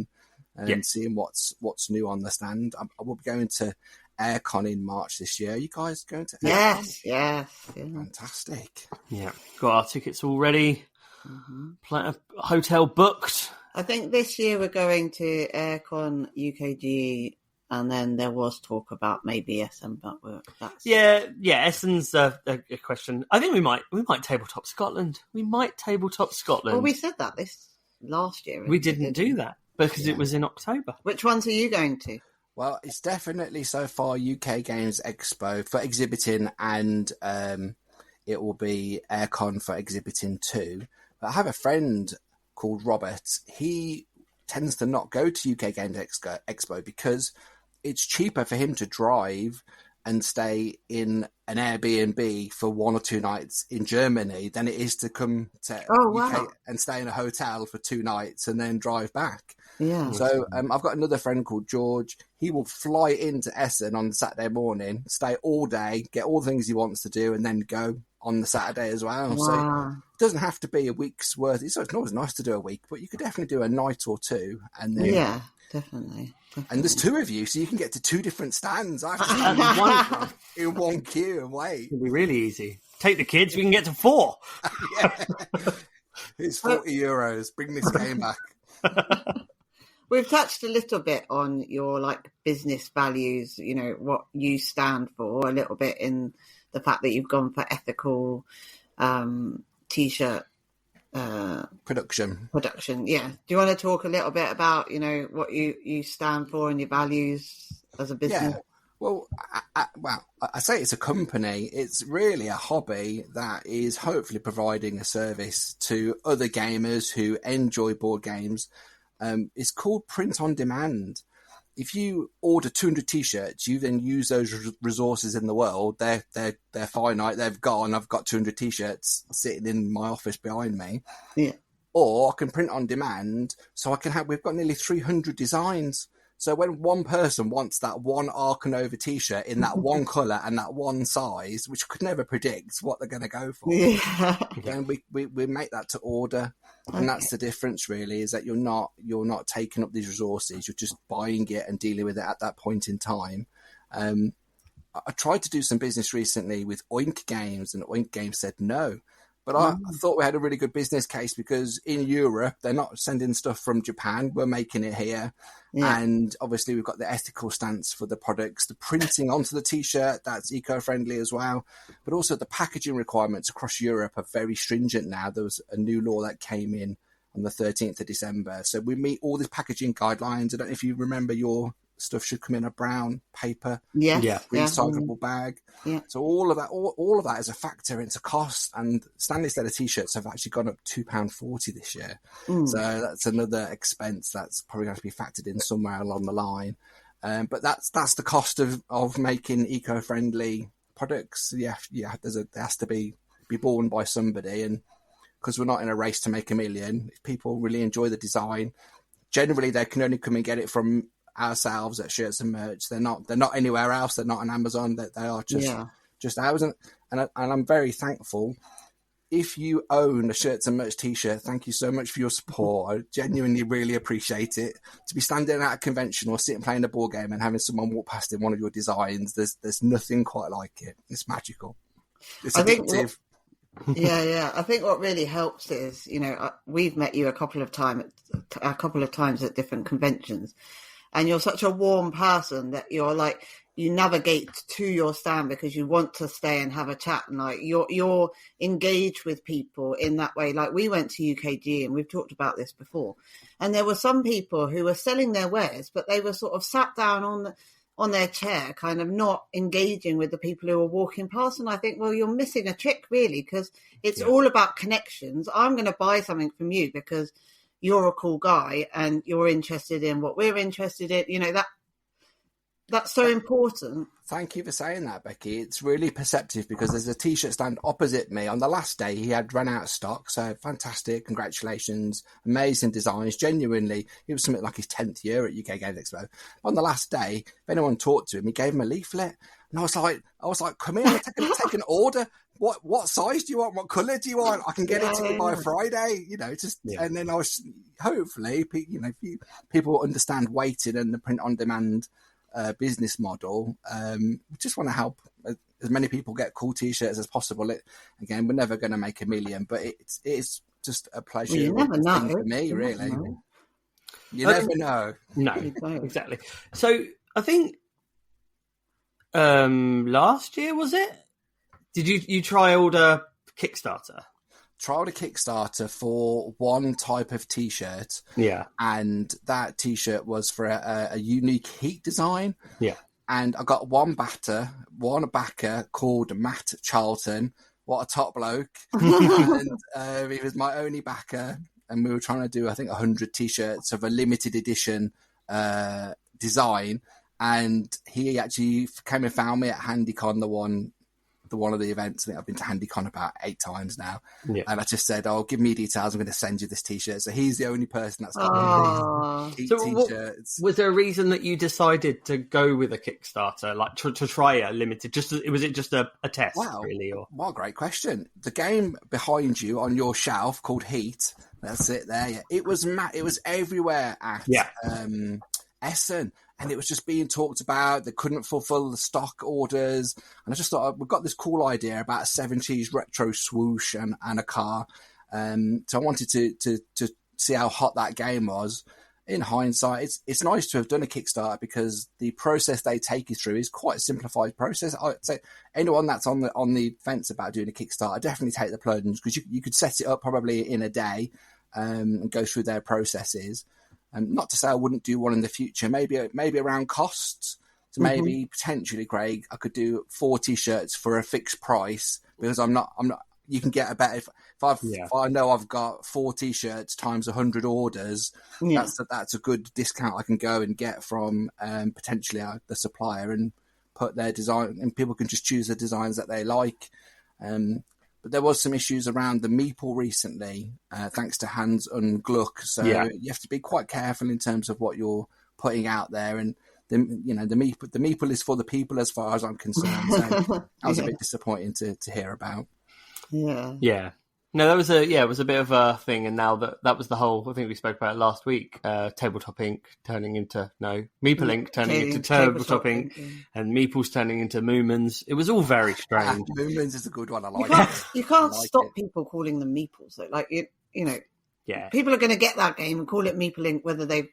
and seeing what's new on the stand. I will be going to Aircon in March this year. Are you guys going to Aircon? Yes. Fantastic. Yeah, got our tickets all ready. Hotel booked. I think this year we're going to Aircon, UKG, and then there was talk about maybe Essen, but Essen's a question. I think we might tabletop Scotland. Well, we said that this last year. We didn't do that because it was in October. Which ones are you going to? Well, it's definitely so far UK Games Expo for exhibiting, and it will be Aircon for exhibiting too. But I have a friend called Robert. He tends to not go to UK Games Expo because it's cheaper for him to drive and stay in an Airbnb for 1 or 2 nights in Germany than it is to come to UK and stay in a hotel for 2 nights and then drive back. Yeah. So I've got another friend called George. He will fly into Essen on Saturday morning, stay all day, get all the things he wants to do, and then go on the Saturday as well. Wow. So it doesn't have to be a week's worth. It's always nice to do a week, but you could definitely do a night or two. And then, yeah, definitely. And there's 2 of you, so you can get to 2 different stands. I have to stand in one queue and wait. It'll be really easy. Take the kids, we can get to 4. Yeah. It's 40 euros. Bring this game back. We've touched a little bit on your business values, what you stand for, a little bit in the fact that you've gone for ethical t-shirt production. Yeah. Do you want to talk a little bit about, what you stand for and your values as a business? Yeah. Well, I say it's a company. It's really a hobby that is hopefully providing a service to other gamers who enjoy board games. It's called Print on Demand. If you order 200 t-shirts, you then use those resources in the world. They're finite. They've gone. I've got 200 t-shirts sitting in my office behind me. Yeah. Or I can print on demand, so we've got nearly 300 designs. So when one person wants that one Ark and Over t-shirt in that one colour and that one size, which could never predict what they're going to go for, then we make that to order. And that's the difference, really, is that you're not taking up these resources. You're just buying it and dealing with it at that point in time. I tried to do some business recently with Oink Games, and Oink Games said no. But I thought we had a really good business case because in Europe, they're not sending stuff from Japan. We're making it here. Yeah. And obviously, we've got the ethical stance for the products, the printing onto the T-shirt, that's eco-friendly as well. But also the packaging requirements across Europe are very stringent now. There was a new law that came in on the 13th of December. So we meet all these packaging guidelines. I don't know if you remember your stuff should come in a brown paper, recyclable bag. Yeah. So all of that is a factor into cost. And Stanley Steller t-shirts have actually gone up £2.40 this year. So that's another expense that's probably going to be factored in somewhere along the line. But that's the cost of making eco-friendly products. Yeah, there has to be borne by somebody, and because we're not in a race to make a million, if people really enjoy the design, generally they can only come and get it from ourselves at Shirts and Merch. They're not anywhere else. They're not on Amazon. They are just ours. And I'm very thankful. If you own a Shirts and Merch t-shirt, thank you so much for your support. I genuinely really appreciate it. To be standing at a convention or sitting playing a board game and having someone walk past in one of your designs, there's nothing quite like it. It's magical. It's addictive. I think what really helps is, we've met you a couple of times at different conventions. And you're such a warm person that you navigate to your stand because you want to stay and have a chat, and you're engaged with people in that way. Like we went to UKG, and we've talked about this before, and there were some people who were selling their wares, but they were sort of sat down on their chair, kind of not engaging with the people who were walking past. And I think, well, you're missing a trick really, because it's all about connections. I'm going to buy something from you because you're a cool guy and you're interested in what we're interested in. That's so important. Thank you for saying that, Becky. It's really perceptive because there's a t-shirt stand opposite me. On the last day, he had run out of stock. So fantastic. Congratulations. Amazing designs. Genuinely, it was something like his 10th year at UK Games Expo. On the last day, if anyone talked to him, he gave him a leaflet. And I was like, come in, take an order. What size do you want? What colour do you want? I can get it to you by Friday. And then I was hopefully, people understand waiting and the print on demand business model. We just want to help as many people get cool t-shirts as possible. Again, we're never going to make a million, but it's just a pleasure. Well, you never know. For me, really. You never know. No, exactly. So I think last year, was it? Did you trialed a Kickstarter? Trialed a Kickstarter for one type of t-shirt. Yeah. And that t-shirt was for a unique heat design. Yeah. And I got one backer called Matt Charlton. What a top bloke. And he was my only backer. And we were trying to do, I think, 100 t-shirts of a limited edition design. and he actually came and found me at HandyCon, one of the events. I think I've been to HandyCon about 8 times now. Yeah. And I just said, give me details. I'm going to send you this T-shirt. So he's the only person that's got these T-shirts. Was there a reason that you decided to go with a Kickstarter, like to try a limited? Was it just a test, really? Or? Well, great question. The game behind you on your shelf called Heat, that's it there. Yeah. It was everywhere at Essen. And it was just being talked about. They couldn't fulfill the stock orders. And I just thought, we've got this cool idea about a 70s retro swoosh and a car. So I wanted to see how hot that game was. In hindsight, it's nice to have done a Kickstarter because the process they take you through is quite a simplified process. I'd say anyone that's on the fence about doing a Kickstarter, definitely take the plunge, because you could set it up probably in a day and go through their processes. And not to say I wouldn't do one in the future, maybe around costs. So maybe potentially, Craig, I could do 4 T-shirts for a fixed price, because I'm not. You can get a better if I know I've got 4 T-shirts times 100 orders. Yeah. That's a good discount I can go and get from potentially the supplier and put their design, and people can just choose the designs that they like. But there was some issues around the meeple recently, thanks to Hans und Gluck. So you have to be quite careful in terms of what you're putting out there. And the meeple is for the people, as far as I'm concerned. So that was a bit disappointing to hear about. Yeah. Yeah. No, that was it was a bit of a thing, and now that was the whole. I think we spoke about it last week. Tabletop Inc. turning into Meeple Inc. turning into Tabletop Inc. And Meeples turning into Moomins. It was all very strange. Moomins is a good one. I like it. You can't stop people calling them Meeples. Though. Like people are going to get that game and call it Meeple Inc. Whether they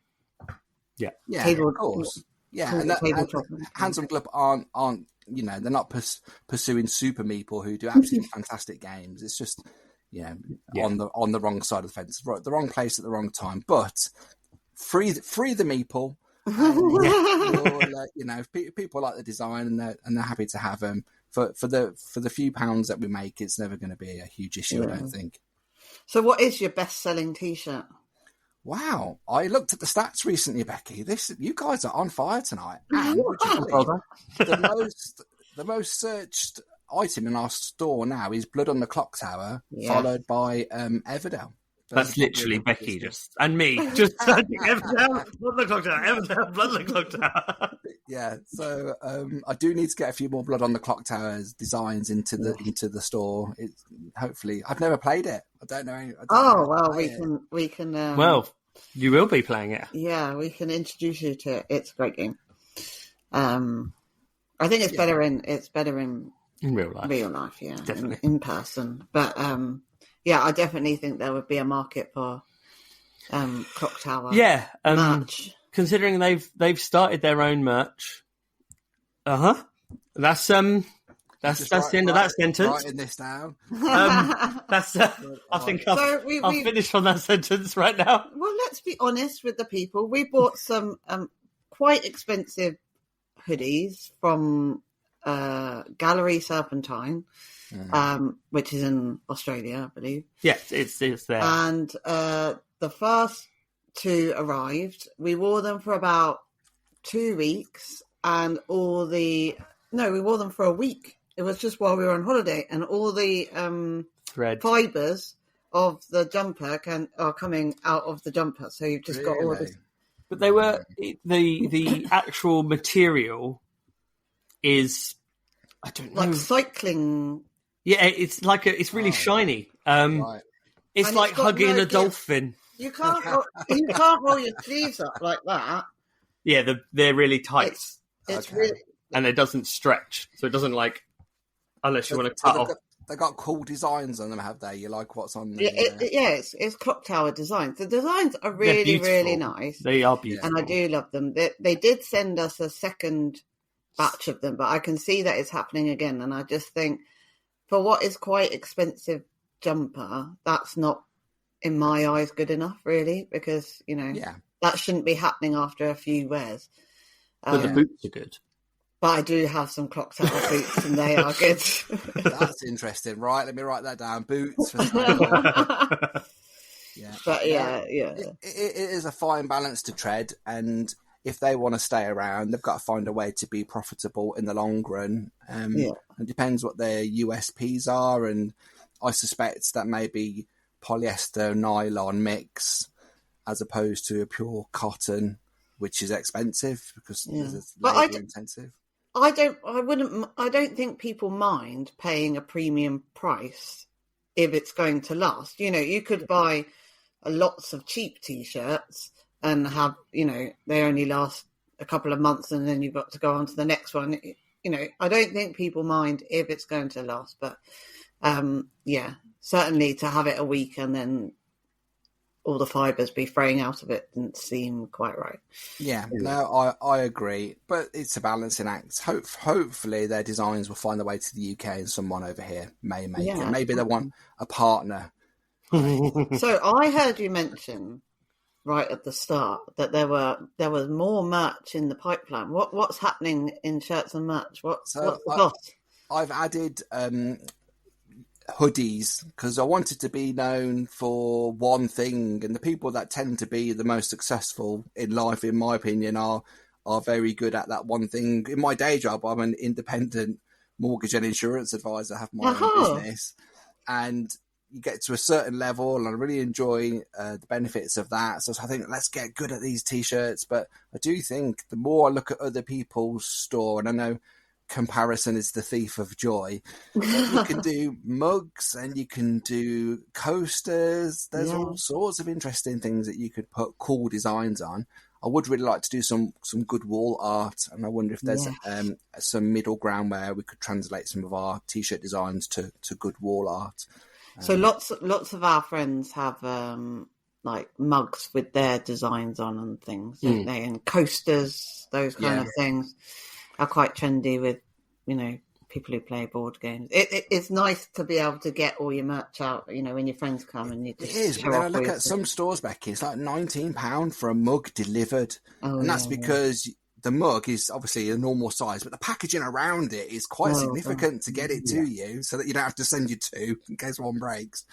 of course. Yeah, and Hans und Gluck aren't they're not pursuing Super Meeple, who do absolutely fantastic games. It's just on the wrong side of the fence, the wrong place at the wrong time. But free the Meeple. People like the design and they're happy to have them for the few pounds that we make. It's never going to be a huge issue, I don't think. So, what is your best-selling T-shirt? Wow, I looked at the stats recently, Becky. You guys are on fire tonight. And the most searched item in our store now is Blood on the Clock Tower, followed by Everdell. That's literally Becky and me just searching Everdell, Blood on the Clock Tower, Everdell, Blood on the Clock Tower. Yeah, so I do need to get a few more Blood on the Clock Towers designs into the store. Hopefully, I've never played it. I don't know. We can. Well, you will be playing it. Yeah, we can introduce you to it. It's a great game. I think it's better in real life. Real life, yeah, definitely in person. But I definitely think there would be a market for Clock Tower. Yeah, merch. Considering they've started their own merch. That's the end of that sentence. Writing this down. I think I'll finish on that sentence right now. Well, let's be honest with the people. We bought some quite expensive hoodies from Gallery Serpentine, which is in Australia, I believe. Yes, it's there. And the first 2 arrived. We wore them for about 2 weeks, and we wore them for a week. It was just while we were on holiday, and all the thread fibres of the jumper are coming out of the jumper. So you've just got all this. But they were the actual material is, I don't know, like cycling. Yeah, it's like it's really shiny. Right. It's like hugging a dolphin. You can't roll your sleeves up like that. Yeah, they're really tight. It's really, and it doesn't stretch, so it doesn't unless you want to cut off. They've got cool designs on them, have they? You like what's on them? It's Clock Tower designs. The designs are really, really nice. They are beautiful. And I do love them. They did send us a second batch of them, but I can see that it's happening again. And I just think, for what is quite expensive jumper, that's not, in my eyes, good enough, really, because, that shouldn't be happening after a few wears. But the boots are good. But I do have some Clock Tower boots, and they are good. That's interesting. Right, let me write that down. Boots for But it is a fine balance to tread, and if they want to stay around, they've got to find a way to be profitable in the long run. It depends what their USPs are, and I suspect that maybe polyester nylon mix as opposed to a pure cotton, which is expensive because it's labor intensive. I don't think people mind paying a premium price if it's going to last. You know, you could buy lots of cheap t-shirts and have, you know, they only last a couple of months and then you've got to go on to the next one. You know, I don't think people mind if it's going to last, but certainly to have it a week and then all the fibres be fraying out of it didn't seem quite right. Yeah, no, I agree, but it's a balancing act. Hopefully their designs will find their way to the UK and someone over here may make it. Maybe they want a partner. So I heard you mention right at the start that there was more merch in the pipeline. What's happening in shirts and merch? What's the boss? I've added hoodies because I wanted to be known for one thing, and the people that tend to be the most successful in life, in my opinion, are very good at that one thing. In my day job, I'm an independent mortgage and insurance advisor. I have my own business, and you get to a certain level, and I really enjoy the benefits of that. So I think let's get good at these t-shirts. But I do think the more I look at other people's store, and I know comparison is the thief of joy. You can do mugs and you can do coasters. There's all sorts of interesting things that you could put cool designs on. I would really like to do some good wall art, and I wonder if there's some middle ground where we could translate some of our t-shirt designs to good wall art. So lots of our friends have like mugs with their designs on and things, don't they? And coasters, those kind of things are quite trendy with, you know, people who play board games. It's nice to be able to get all your merch out, you know, when your friends come and you just It is, but then I look at some stores, Becky, it's like £19 for a mug delivered. And that's because the mug is obviously a normal size, but the packaging around it is quite significant to get it to you so that you don't have to send you two in case one breaks.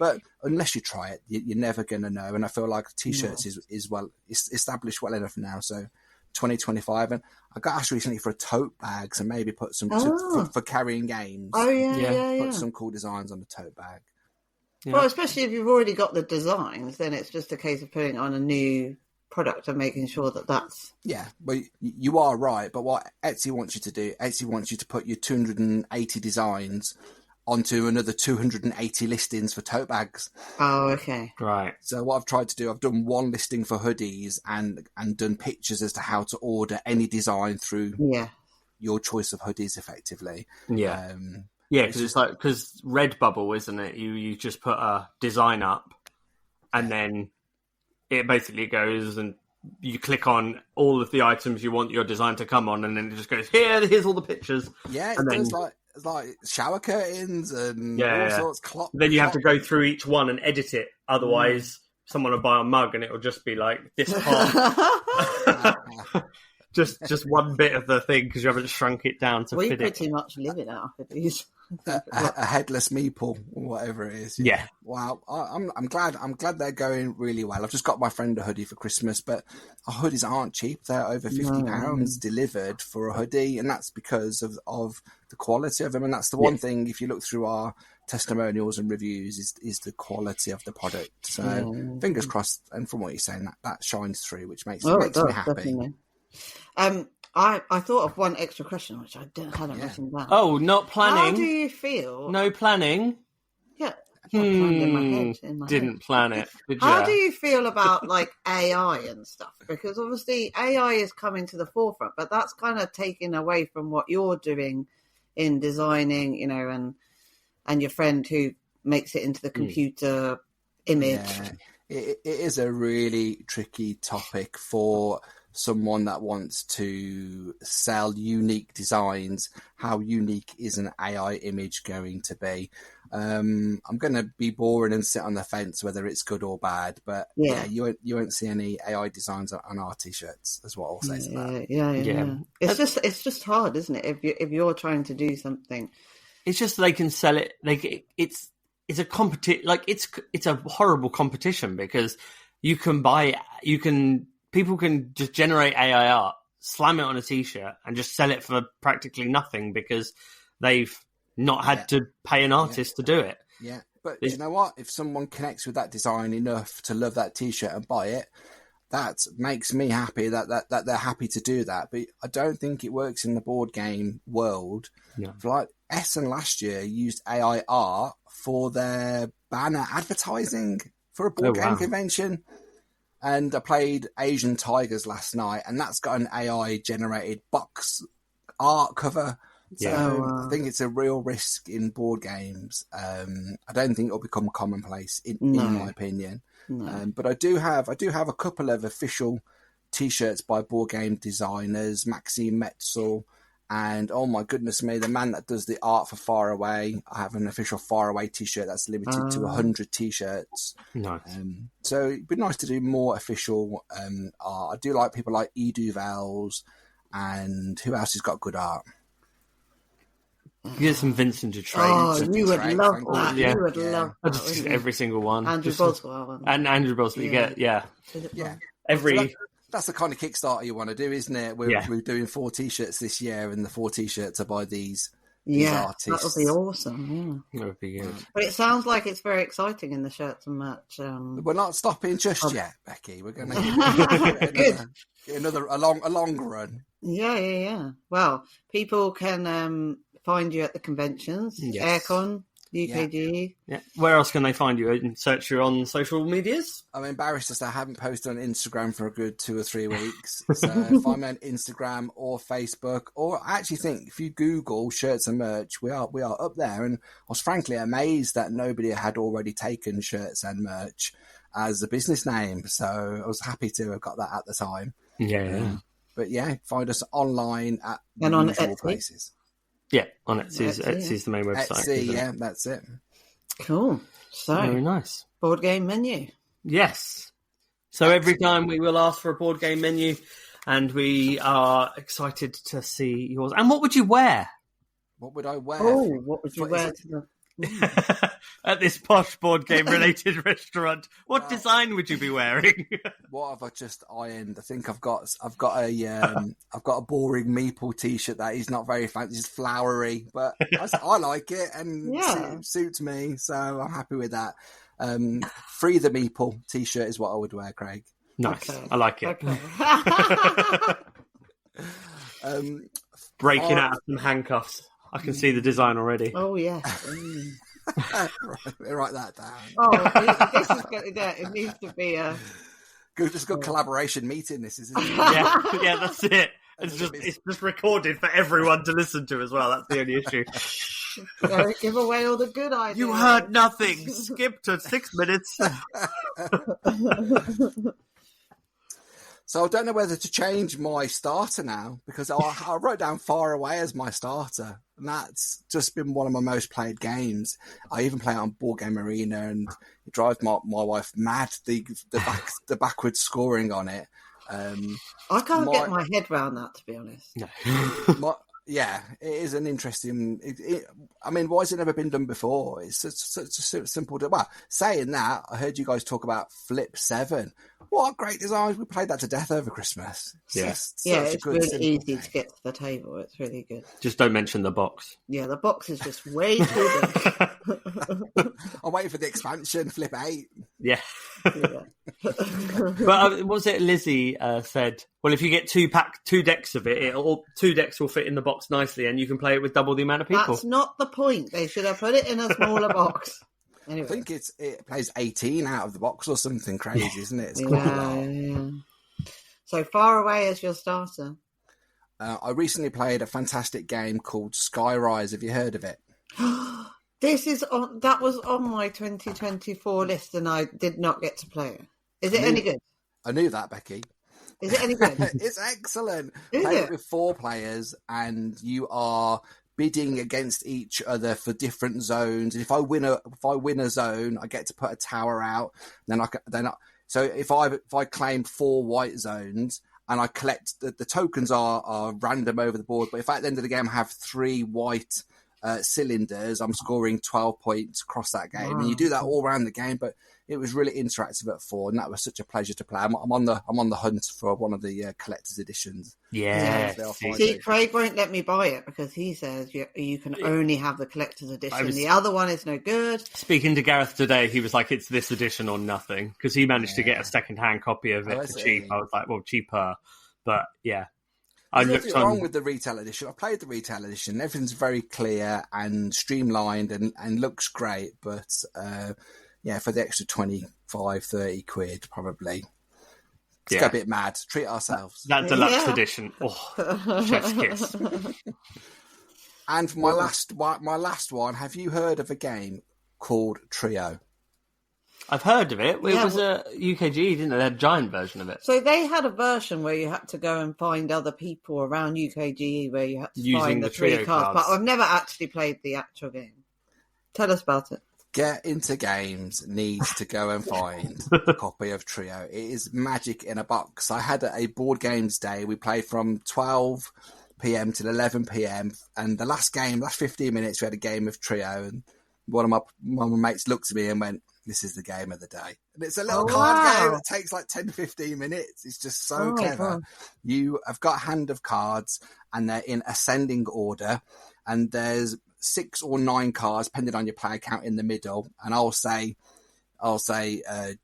But unless you try it, you're never going to know. And I feel like T-shirts is well established well enough now. So 2025, and I got asked recently for a tote bag, so maybe put some for carrying games. Put some cool designs on the tote bag. Well, especially if you've already got the designs, then it's just a case of putting on a new product and making sure that's well, you are right. But what Etsy wants you to do, Etsy wants you to put your 280 designs onto another 280 listings for tote bags. Oh, okay. Right. So what I've tried to do, I've done one listing for hoodies and done pictures as to how to order any design through your choice of hoodies effectively. Yeah. Because it's like, because Redbubble, isn't it? You just put a design up and then it basically goes and you click on all of the items you want your design to come on, and then it just goes, here's all the pictures. Yeah, it does like shower curtains and all sorts of clock. Then you have to go through each one and edit it. Otherwise, someone will buy a mug and it will just be like this part. just one bit of the thing because you haven't shrunk it down to fit it. We pretty much live it out of these. A headless meeple or whatever it is. Yeah. Wow. I'm glad they're going really well. I've just got my friend a hoodie for Christmas, but our hoodies aren't cheap. They're over £50 delivered for a hoodie, and that's because of the quality of them. And that's the one thing, if you look through our testimonials and reviews, is the quality of the product. So fingers crossed. And from what you're saying, that shines through, which makes me happy. Definitely. I thought of one extra question, which I hadn't written down. Oh, not planning. How do you feel? No planning? Yeah. Didn't plan it. How do you feel about like AI and stuff? Because obviously AI is coming to the forefront, but that's kind of taken away from what you're doing in designing, you know, and your friend who makes it into the computer image. Yeah. It is a really tricky topic for someone that wants to sell unique designs. How unique is an AI image going to be? I'm going to be boring and sit on the fence whether it's good or bad, but you won't see any AI designs on our t-shirts, is what I'll say to that. Yeah. It's just hard, isn't it? If you're trying to do something, it's just they can sell it. Like it's a competition. Like it's a horrible competition because you can people can just generate AI art, slam it on a t-shirt, and just sell it for practically nothing because they've not had to pay an artist to do it. Yeah, but you know what? If someone connects with that design enough to love that t-shirt and buy it, that makes me happy that they're happy to do that. But I don't think it works in the board game world. No. Like Essen last year used AI art for their banner advertising for a board game convention. And I played Asian Tigers last night, and that's got an AI generated box art cover. So I think it's a real risk in board games. I don't think it'll become commonplace in my opinion. No. But I do have a couple of official T-shirts by board game designers, Maxime Metzel, and oh my goodness me, the man that does the art for Far Away. I have an official Far Away T-shirt that's limited to 100 T-shirts. Nice. So it'd be nice to do more official art. I do like people like Eduvels, and who else has got good art? You get some Vincent to trade. Oh, you would love that. Yeah. You would love that. Just every single one. Andrew Boswell. And Andrew Boswell, you get, yeah. Every... So that's the kind of Kickstarter you want to do, isn't it? We're doing 4 T-shirts this year, and the 4 T-shirts are by these artists. That would be awesome. That would be good. But it sounds like it's very exciting in the shirts and merch. We're not stopping just yet, Becky. We're going to get a long run. Yeah. Well, people can find you at the conventions, Aircon, UKG. Yeah. Where else can they find you? And search you on social medias? I'm embarrassed to say I haven't posted on Instagram for a good 2 or 3 weeks. So find me on Instagram or Facebook, or I actually think if you Google shirts and merch, we are up there. And I was frankly amazed that nobody had already taken shirts and merch as a business name. So I was happy to have got that at the time. Yeah. But find us online at and the on usual Etsy. Places. Yeah, on Etsy's the main website. Etsy, that's it. Cool. So very nice. Board game menu. Yes. So every time we will ask for a board game menu, and we are excited to see yours. And what would you wear? What would I wear? Oh, what would you wear to the... At this posh board game related restaurant? What design would you be wearing? What have I just ironed? I think I've got a boring Meeple T-shirt that is not very fancy, it's flowery, but I like it and it suits me, so I'm happy with that. Free the Meeple T-shirt is what I would wear, Craig. Nice. Okay. I like it. Okay. Breaking out of some handcuffs. I can see the design already. Oh, yeah. Write that down. Oh, this is good. It needs to be a... Just good collaboration meeting, this isn't it? Yeah, that's it. It's just recorded for everyone to listen to as well. That's the only issue. Don't give away all the good ideas. You heard nothing. Skip to 6 minutes. So I don't know whether to change my starter now, because I wrote down Far Away as my starter, and that's just been one of my most played games. I even play it on Board Game Arena, and it drives my wife mad, the backwards scoring on it. I can't get my head around that, to be honest. No. Yeah, it is an interesting... I mean, why has it never been done before? It's such a simple... Well, saying that, I heard you guys talk about Flip 7. What great designs. We played that to death over Christmas. It's really easy to get to the table. It's really good. Just don't mention the box. Yeah, the box is just way too big. I'm waiting for the expansion, Flip 8. Yeah. But was it Lizzie said, well, if you get two decks of it, 2 decks will fit in the box nicely and you can play it with double the amount of people. That's not the point. They should have put it in a smaller box. Anyway. I think it plays 18 out of the box or something crazy, isn't it? It's yeah. So Far Away as your starter. I recently played a fantastic game called Skyrise. Have you heard of it? That was on my 2024 list, and I did not get to play it. Is it any good? I knew that, Becky. Is it any good? It's excellent. Play it with 4 players, and you are bidding against each other for different zones. And if I win a zone, I get to put a tower out. So if I claim 4 white zones and I collect the tokens are random over the board, but if at the end of the game I have 3 white cylinders, I'm scoring 12 points across that game. And you do that all around the game, but it was really interactive at 4, and that was such a pleasure to play. I'm on the hunt for one of the collector's editions. Yeah. See, Craig won't let me buy it because he says you can only have the collector's edition. The other one is no good. Speaking to Gareth today, he was like, "It's this edition or nothing," because he managed to get a second-hand copy of it for cheap. I was like, "Well, cheaper," but yeah. There's nothing wrong with the retail edition. I played the retail edition. Everything's very clear and streamlined and looks great. But for the extra 25, 30 quid, probably. Let's go a bit mad. Treat ourselves. That deluxe edition. Oh, chef's kiss. And for my last one, have you heard of a game called Trio? I've heard of it. It was a UKG, didn't they? They had a giant version of it. So they had a version where you had to go and find other people around UKG where you had to find the 3 cards. But I've never actually played the actual game. Tell us about it. Get Into Games needs to go and find a copy of Trio. It is magic in a box. I had a board games day. We played from 12 p.m. till 11 p.m. And the last 15 minutes, we had a game of Trio. And one of my mates looked at me and went, "This is the game of the day." And it's a little card game that takes like 10, 15 minutes. It's just so clever. God. You have got a hand of cards and they're in ascending order. And there's 6 or 9 cards, depending on your player count, in the middle. And I'll say,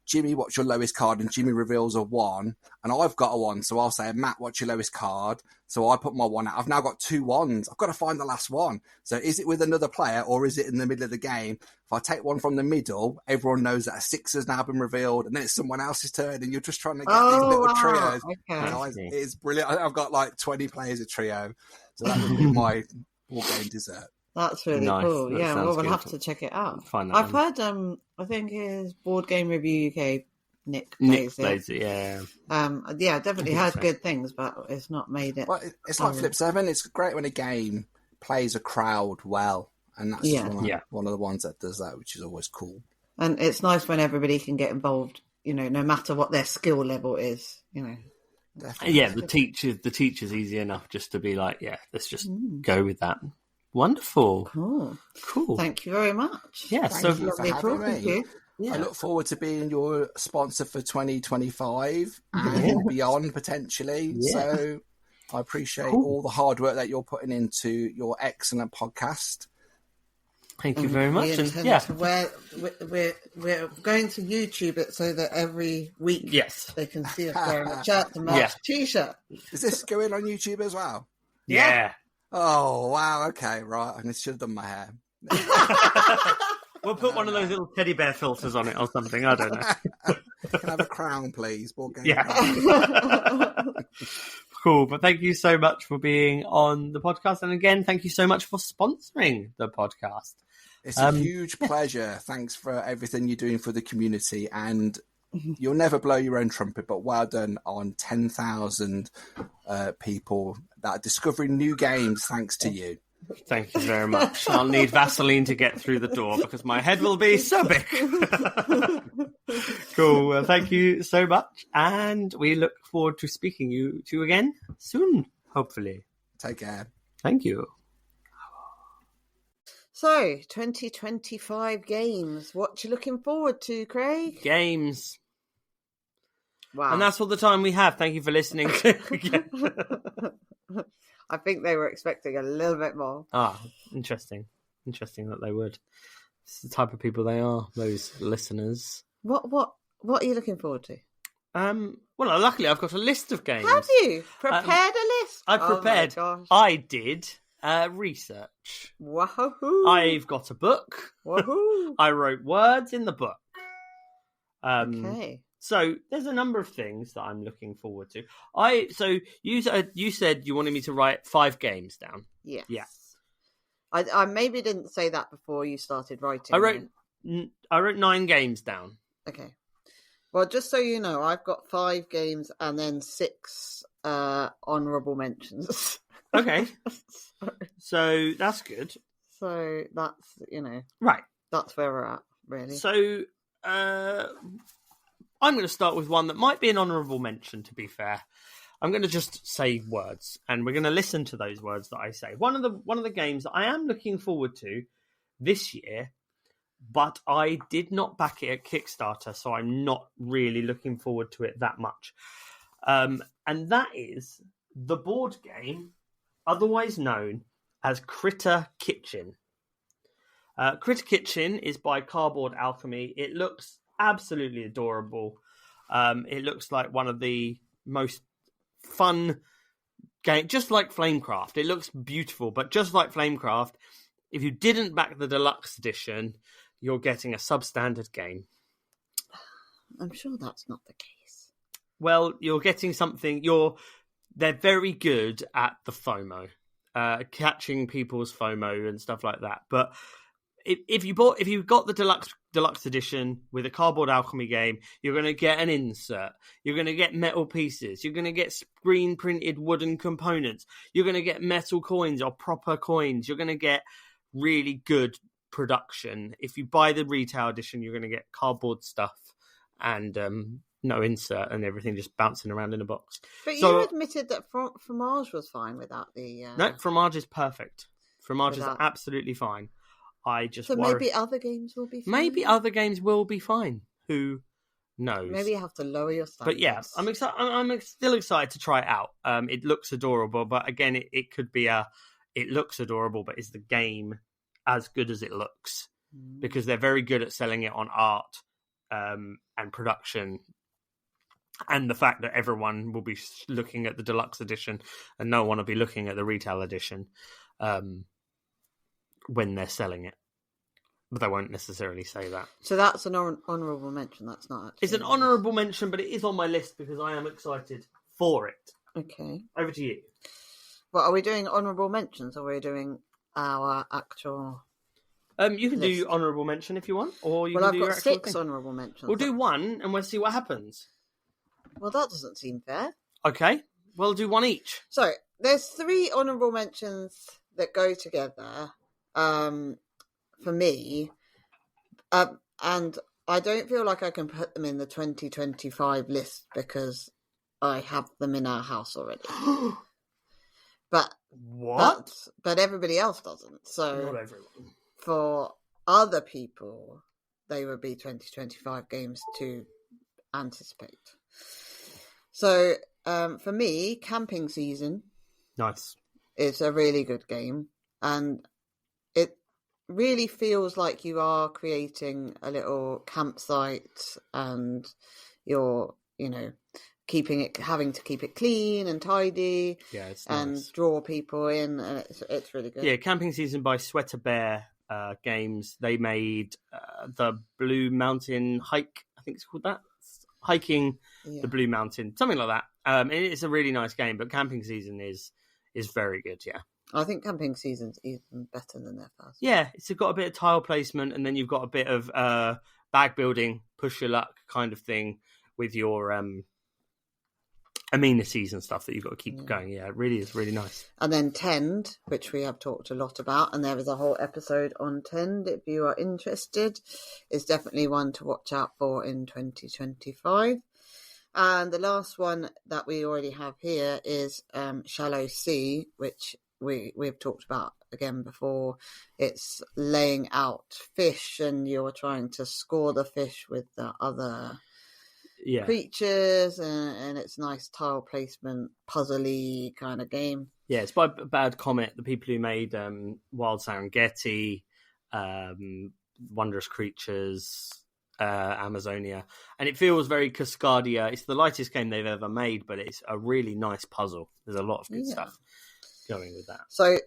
Jimmy, what's your lowest card? And Jimmy reveals a 1. And I've got a 1. So I'll say, Matt, what's your lowest card? So I put my 1 out. I've now got 2 1s. I've got to find the last one. So is it with another player or is it in the middle of the game? If I take one from the middle, everyone knows that a 6 has now been revealed. And then it's someone else's turn. And you're just trying to get these little trios. Okay. It's brilliant. I've got like 20 players of Trio. So that would be my board game dessert. That's really cool. We'll have to check it out. I've heard, I think his Board Game Review UK, Nick plays it. Yeah. Definitely heard good things, but it's not made it. Well, it's like Flip 7. It's great when a game plays a crowd well, and that's one of the ones that does that, which is always cool. And it's nice when everybody can get involved, no matter what their skill level is, Definitely. Yeah, the teacher's easy enough just to be like, let's just go with that. Wonderful. Cool. Thank you very much. Yeah, so lovely talking to you. Yeah. I look forward to being your sponsor for 2025 and beyond, potentially. Yeah. So I appreciate all the hard work that you're putting into your excellent podcast. Thank you very much. We're going to YouTube it so that every week they can see us wearing a chat to match t-shirt. Is this going on YouTube as well? Yeah. Oh, wow. Okay, right. I should have done my hair. We'll put one of those little teddy bear filters on it or something. I don't know. Can I have a crown, please? Cool. But thank you so much for being on the podcast. And again, thank you so much for sponsoring the podcast. It's a huge pleasure. Thanks for everything you're doing for the community. And you'll never blow your own trumpet, but well done on 10,000 people that are discovering new games thanks to you. Thank you very much. I'll need Vaseline to get through the door because my head will be so big. Cool. Well, thank you so much. And we look forward to speaking to you again soon, hopefully. Take care. Thank you. So, 2025 games. What you looking forward to, Craig? Games. Wow. And that's all the time we have. Thank you for listening. I think they were expecting a little bit more. Interesting. Interesting that they would. It's the type of people they are, those listeners. What are you looking forward to? Well, luckily I've got a list of games. Have you prepared a list? I prepared. Oh my gosh. I did research. Wahoo! I've got a book. Wahoo! I wrote words in the book. Okay. So there's a number of things that I'm looking forward to. So you said you wanted me to write 5 games down. Yes. Yeah. I maybe didn't say that before you started writing. I wrote 9 games down. Okay. Well, just so you know, I've got 5 games and then 6 honourable mentions. Okay. So that's good. So that's, right. That's where we're at, really. So I'm going to start with one that might be an honourable mention, to be fair. I'm going to just say words, and we're going to listen to those words that I say. One of the games that I am looking forward to this year, but I did not back it at Kickstarter, so I'm not really looking forward to it that much. And that is the board game, otherwise known as Critter Kitchen. Critter Kitchen is by Cardboard Alchemy. It looks absolutely adorable. It looks like one of the most fun games, just like Flamecraft. It looks beautiful, but just like Flamecraft, if you didn't back the deluxe edition, you're getting a substandard game. I'm sure that's not the case. Well, you're getting something. They're very good at the FOMO, catching people's FOMO and stuff like that. But if you got the deluxe edition with a Cardboard Alchemy game, you're going to get an insert. You're going to get metal pieces. You're going to get screen printed wooden components. You're going to get metal coins or proper coins. You're going to get really good production. If you buy the retail edition, you're going to get cardboard stuff and no insert and everything just bouncing around in a box. But you admitted that Fromage was fine without the... No, Fromage is perfect. Fromage is absolutely fine. Maybe other games will be fine? Maybe other games will be fine. Who knows? Maybe you have to lower your standards. But yeah, I'm excited. I'm still excited to try it out. It looks adorable, but again, it could be it looks adorable, but is the game as good as it looks? Because they're very good at selling it on art and production, and the fact that everyone will be looking at the deluxe edition and no one will be looking at the retail edition when they're selling it. But they won't necessarily say that. So that's an honourable mention. That's not actually... It's an honourable mention, but it is on my list because I am excited for it. Okay. Over to you. Well, are we doing honourable mentions or are we doing our actual... You can do honourable mention if you want, or you can do your actual thing. 6 honourable mentions. We'll do one and we'll see what happens. Well, that doesn't seem fair. Okay. We'll do one each. So, there's 3 honourable mentions that go together for me, and I don't feel like I can put them in the 2025 list because I have them in our house already. But what? But everybody else doesn't. So not everyone. For other people, they would be 2025 games to anticipate. So for me, Camping Season, nice. It's a really good game, and it really feels like you are creating a little campsite, and you're, having to keep it clean and tidy. Yeah, it's and nice. Draw people in, and it's really good. Yeah, Camping Season by Sweater Bear Games. They made the Blue Mountain Hike. I think it's called that. Hiking the Blue Mountain, something like that. It's a really nice game, but Camping Season is very good. Yeah, I think Camping Season's even better than their first. Yeah, it's got a bit of tile placement, and then you've got a bit of bag building, push your luck kind of thing with your amenities and stuff that you've got to keep going. Yeah, it really is really nice. And then Tend, which we have talked a lot about, and there is a whole episode on Tend if you are interested. Is definitely one to watch out for in 2025. And the last one that we already have here is Shallow Sea, which we've talked about again before. It's laying out fish, and you're trying to score the fish with the other creatures, and it's nice tile placement, puzzly kind of game. Yeah, it's by Bad Comet, the people who made Wild Serengeti, Wondrous Creatures, Amazonia, and it feels very Cascadia. It's the lightest game they've ever made, but it's a really nice puzzle. There's a lot of good stuff going with that. So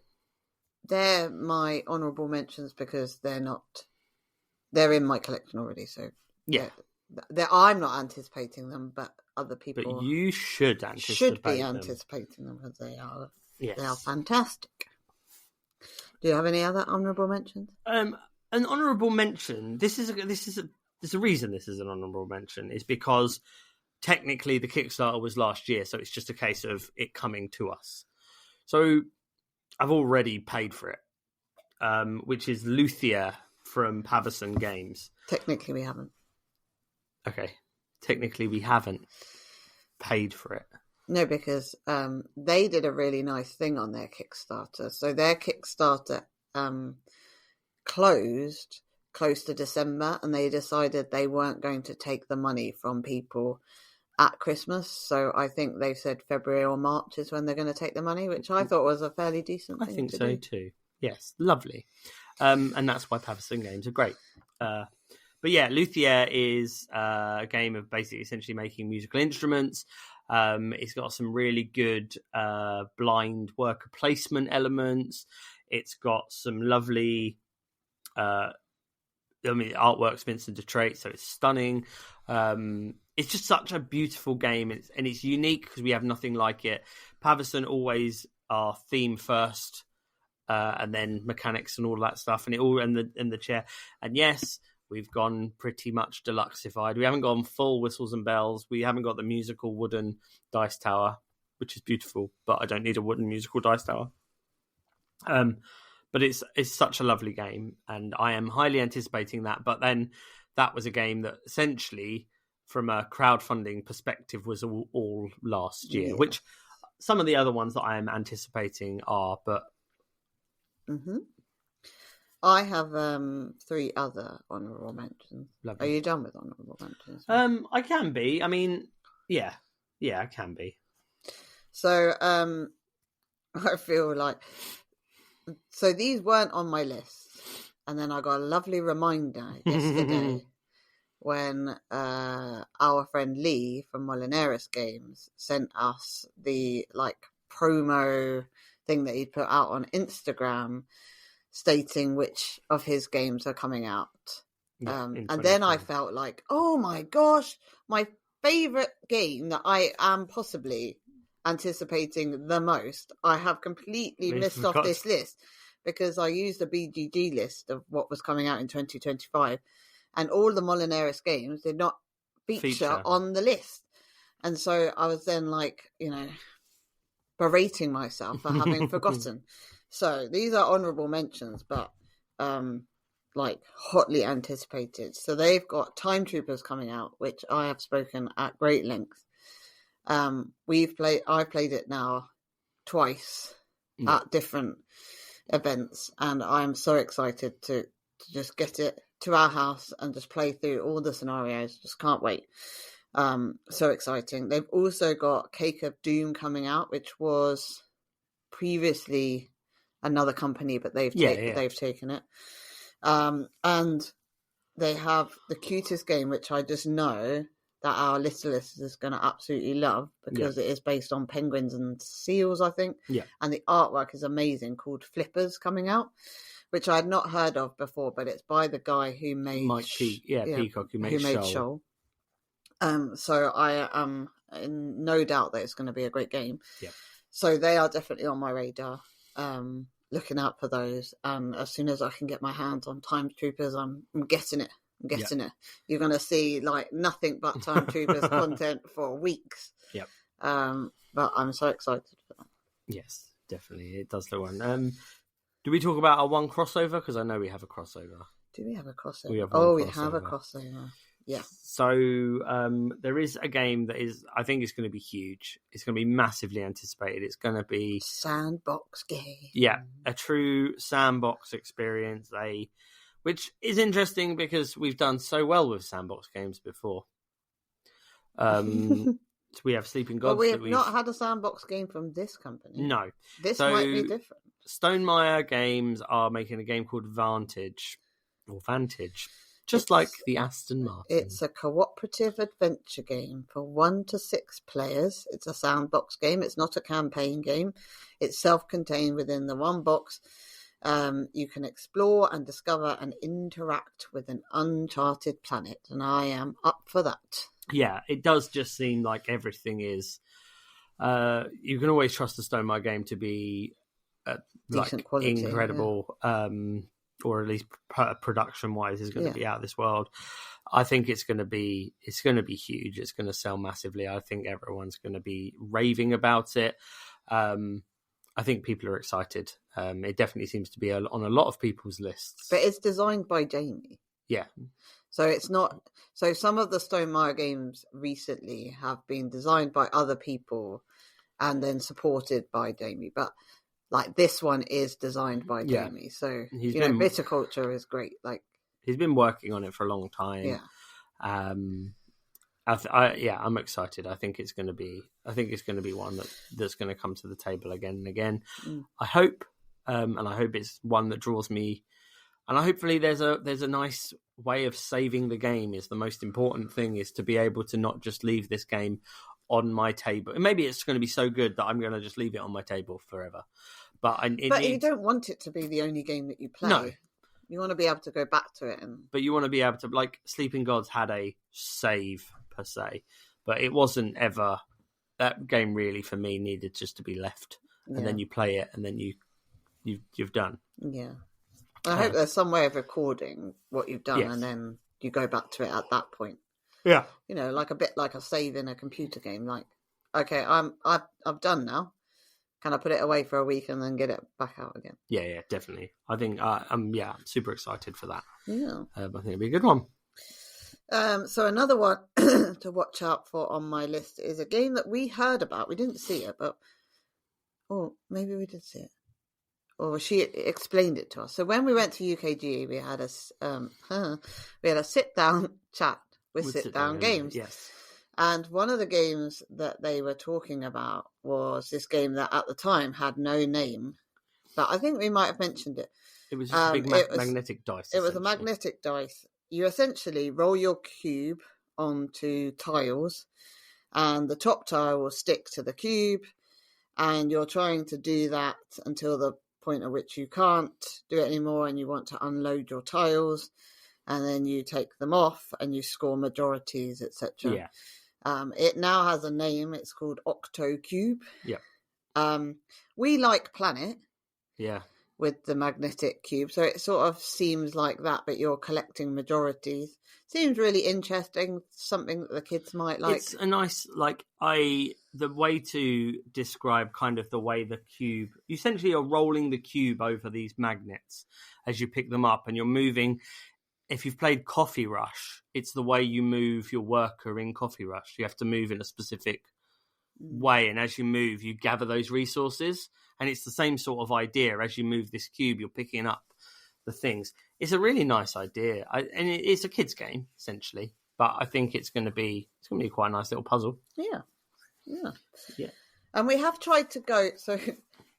they're my honourable mentions because they're in my collection already. So yeah. I'm not anticipating them, but other people. But you should be anticipating them because they are fantastic. Do you have any other honourable mentions? An honourable mention. There's a reason this is an honourable mention is because technically the Kickstarter was last year, so it's just a case of it coming to us. So I've already paid for it, which is Luthia from Pavison Games. Technically, we haven't. Okay, technically we haven't paid for it. No, because they did a really nice thing on their Kickstarter. So their Kickstarter closed close to December, and they decided they weren't going to take the money from people at Christmas. So I think they said February or March is when they're going to take the money, which I thought was a fairly decent thing. I think to so do. too. Yes, lovely. And that's why Pavison games are great. But yeah, Luthier is a game of basically essentially making musical instruments. It's got some really good blind worker placement elements. It's got some lovely artwork's Vincent Dutrait, so it's stunning. It's just such a beautiful game, and it's unique because we have nothing like it. Pavison always are theme first, and then mechanics and all that stuff, and it all and the chair. And yes, we've gone pretty much deluxeified. We haven't gone full whistles and bells. We haven't got the musical wooden dice tower, which is beautiful, but I don't need a wooden musical dice tower. But it's such a lovely game, and I am highly anticipating that. But then that was a game that essentially, from a crowdfunding perspective, was all last year, which some of the other ones that I am anticipating are. But I have 3 other honourable mentions. Lovely. Are you done with honourable mentions? I can be. I mean, yeah, I can be. So I feel like... So these weren't on my list. And then I got a lovely reminder yesterday when our friend Lee from Molinarius Games sent us the promo thing that he'd put out on Instagram stating which of his games are coming out. And then I felt like, oh my gosh, my favourite game that I am possibly anticipating the most, I have completely missed off this list because I used a BGG list of what was coming out in 2025, and all the Molinarius games did not feature on the list. And so I was then berating myself for having forgotten. So these are honourable mentions, but hotly anticipated. So they've got Time Troopers coming out, which I have spoken at great length. I've played it now twice at different events, and I'm so excited to just get it to our house and just play through all the scenarios. Just can't wait. So exciting. They've also got Cake of Doom coming out, which was previously another company, but they've taken it. And they have the cutest game, which I just know that our listeners is going to absolutely love because it is based on penguins and seals, I think. Yeah. And the artwork is amazing, called Flippers, coming out, which I had not heard of before, but it's by the guy who made Peacock, who made Shoal. So I am in no doubt that it's going to be a great game. Yeah. So they are definitely on my radar. Looking out for those. As soon as I can get my hands on Time Troopers, I'm getting it. It. You're going to see nothing but Time Troopers content for weeks. Yep. But I'm so excited for that. Yes, definitely. It does look one. Do we talk about our one crossover? Because I know we have a crossover. Do we have a crossover? We have a crossover. Yeah. So there is a game that I think it's going to be huge. It's going to be massively anticipated. It's going to be sandbox game. Yeah, a true sandbox experience. Which is interesting because we've done so well with sandbox games before. So we have Sleeping Gods. But we have not had a sandbox game from this company. No. This might be different. Stonemaier Games are making a game called Vantage. Just like the Aston Martin. It's a cooperative adventure game for 1 to 6 players. It's a sandbox game. It's not a campaign game. It's self-contained within the one box. You can explore and discover and interact with an uncharted planet, and I am up for that. Yeah, it does just seem like everything is... you can always trust the Stonemaier game to be decent quality, incredible, or at least production-wise is going to be out of this world. I think it's going to be huge. It's going to sell massively. I think everyone's going to be raving about it. I think people are excited. It definitely seems to be on a lot of people's lists. But it's designed by Jamie. Yeah. So it's not. So some of the Stonemaier games recently have been designed by other people and then supported by Jamie, but like this one is designed by Jamie. So Viticulture is great. Like he's been working on it for a long time. Yeah. I'm excited. I think it's going to be one that's going to come to the table again and again. I hope, and I hope it's one that draws me. And hopefully there's a nice way of saving the game. Is the most important thing, is to be able to not just leave this game on my table. And maybe it's going to be so good that I'm going to just leave it on my table forever. But you don't want it to be the only game that you play. No. You want to be able to go back to it. But you want to be able to, like, Sleeping Gods had a save per se, but it wasn't ever, that game really for me needed just to be left. And then you play it and then you've done. Yeah. I hope there's some way of recording what you've done and then you go back to it at that point. Yeah. You know, like a bit like a save in a computer game. Like, okay, I've done now. Can I put it away for a week and then get it back out again? Yeah, definitely. I think I'm super excited for that. Yeah. I think it'll be a good one. So another one to watch out for on my list is a game that we heard about. We didn't see it, but maybe we did see it. Or she explained it to us. So when we went to UKG, we had a sit-down chat with sit-down games. Yes. And one of the games that they were talking about was this game that at the time had no name. But I think we might have mentioned it. It was just a big magnetic dice. It was a magnetic dice. You essentially roll your cube onto tiles, and the top tile will stick to the cube, and you're trying to do that until the point at which you can't do it anymore and you want to unload your tiles, and then you take them off and you score majorities, etc. Yeah. It now has a name. It's called Octocube. Yeah. We like Planet. Yeah. With the magnetic cube, so it sort of seems like that, but you're collecting majorities. Seems really interesting. Something that the kids might like. It's a nice, the way to describe kind of the way the cube. Essentially, you're rolling the cube over these magnets as you pick them up, and you're moving. If you've played Coffee Rush, it's the way you move your worker in Coffee Rush. You have to move in a specific way, and as you move, you gather those resources. And it's the same sort of idea. As you move this cube, you're picking up the things. It's a really nice idea, and it's a kids' game essentially. But I think it's going to be quite a nice little puzzle. Yeah. And we have tried to go. So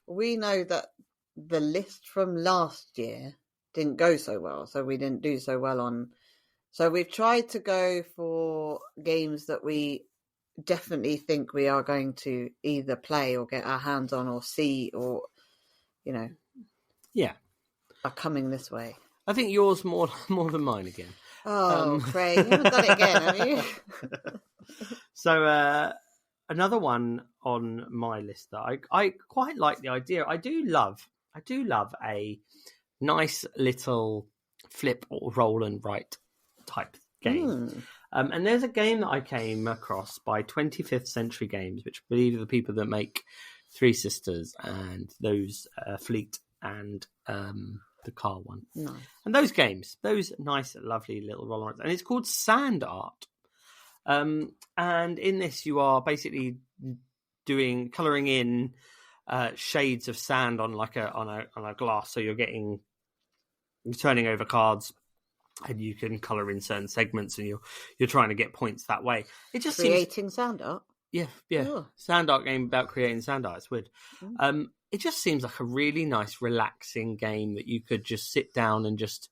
we know that the list from last year didn't go so well. So we didn't do so well on. So we've tried to go for games that we definitely think we are going to either play or get our hands on or see, or are coming this way. I think yours more than mine again. Craig, you haven't done it again, have you? So another one on my list that I quite like the idea. I do love a nice little flip or roll and write type game. And there's a game that I came across by 25th Century Games, which I believe are the people that make Three Sisters and those Fleet and the car one. Nice. And those games, those nice, lovely little roll-ons. And it's called Sand Art. And in this, you are basically colouring in shades of sand on on a glass. So you're turning over cards. And you can colour in certain segments, and you're trying to get points that way. It just creating sand art. Yeah. Oh. Sand art game about creating sand art. It's weird. It just seems like a really nice, relaxing game that you could just sit down and just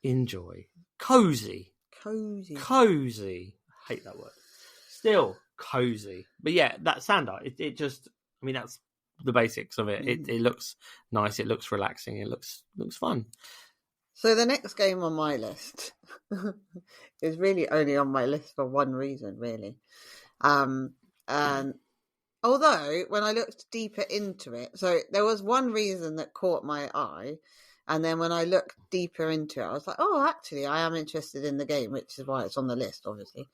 enjoy. Cozy. I hate that word. Still cozy, but yeah, that sand art. It just. I mean, that's the basics of it. It looks nice. It looks relaxing. It looks fun. So the next game on my list is really only on my list for one reason, really. And although when I looked deeper into it, so there was one reason that caught my eye, and then when I looked deeper into it, I was like, oh, actually, I am interested in the game, which is why it's on the list, obviously.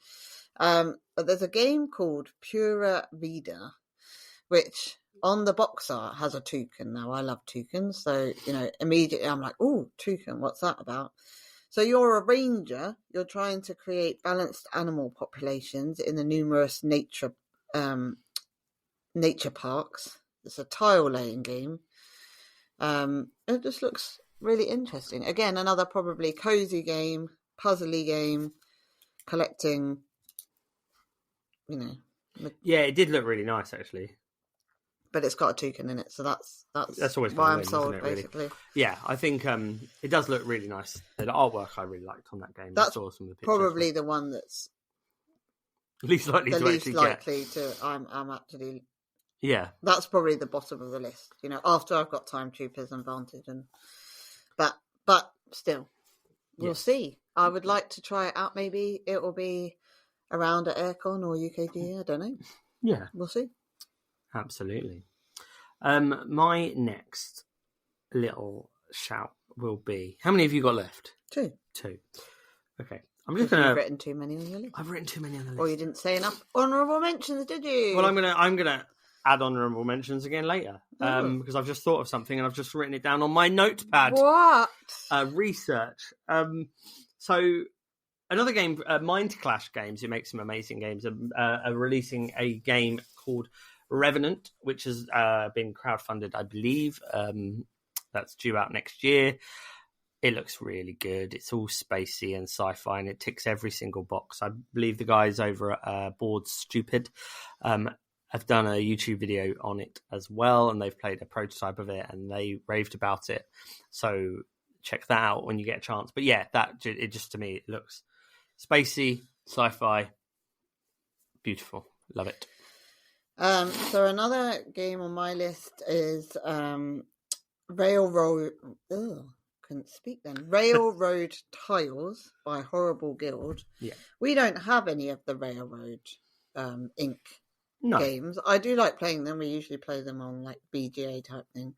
But there's a game called Pura Vida, which on the box art has a toucan. Now, I love toucans, so, immediately I'm like, oh, toucan, what's that about? So you're a ranger. You're trying to create balanced animal populations in the numerous nature parks. It's a tile-laying game. It just looks really interesting. Again, another probably cozy game, puzzly game, collecting, Yeah, it did look really nice, actually. But it's got a toucan in it, so that's always why I'm win, sold, isn't it, really? basically. Yeah, I think it does look really nice. The artwork I really liked on that game. That's I saw some of the pictures. probably the one that's least likely the to least actually likely get. to. I'm actually. Yeah, that's probably the bottom of the list. After I've got Time Troopers and Vantage, but still, we'll see. I would like to try it out. Maybe it will be around at Aircon or UKG. I don't know. Yeah, we'll see. Absolutely. My next little shout will be. How many have you got left? 2. Okay. I'm just gonna. You've written too many on your list. I've written too many on the list. Or you didn't say enough honourable mentions, did you? Well, I'm gonna add honourable mentions again later because I've just thought of something and I've just written it down on my notepad. What? Research. So another game, Mind Clash Games, who makes some amazing games, are releasing a game called Revenant, which has been crowdfunded, I believe. That's due out next year. It looks really good. It's all spacey and sci-fi, and it ticks every single box. I believe the guys over at Board Stupid have done a YouTube video on it as well, and they've played a prototype of it, and they raved about it. So check that out when you get a chance. But yeah, it just, to me, it looks spacey, sci-fi, beautiful. Love it. So another game on my list is Railroad. Couldn't speak then. Railroad Tiles by Horrible Guild. Yeah, we don't have any of the Railroad Inc. games. I do like playing them. We usually play them on like BGA type thing.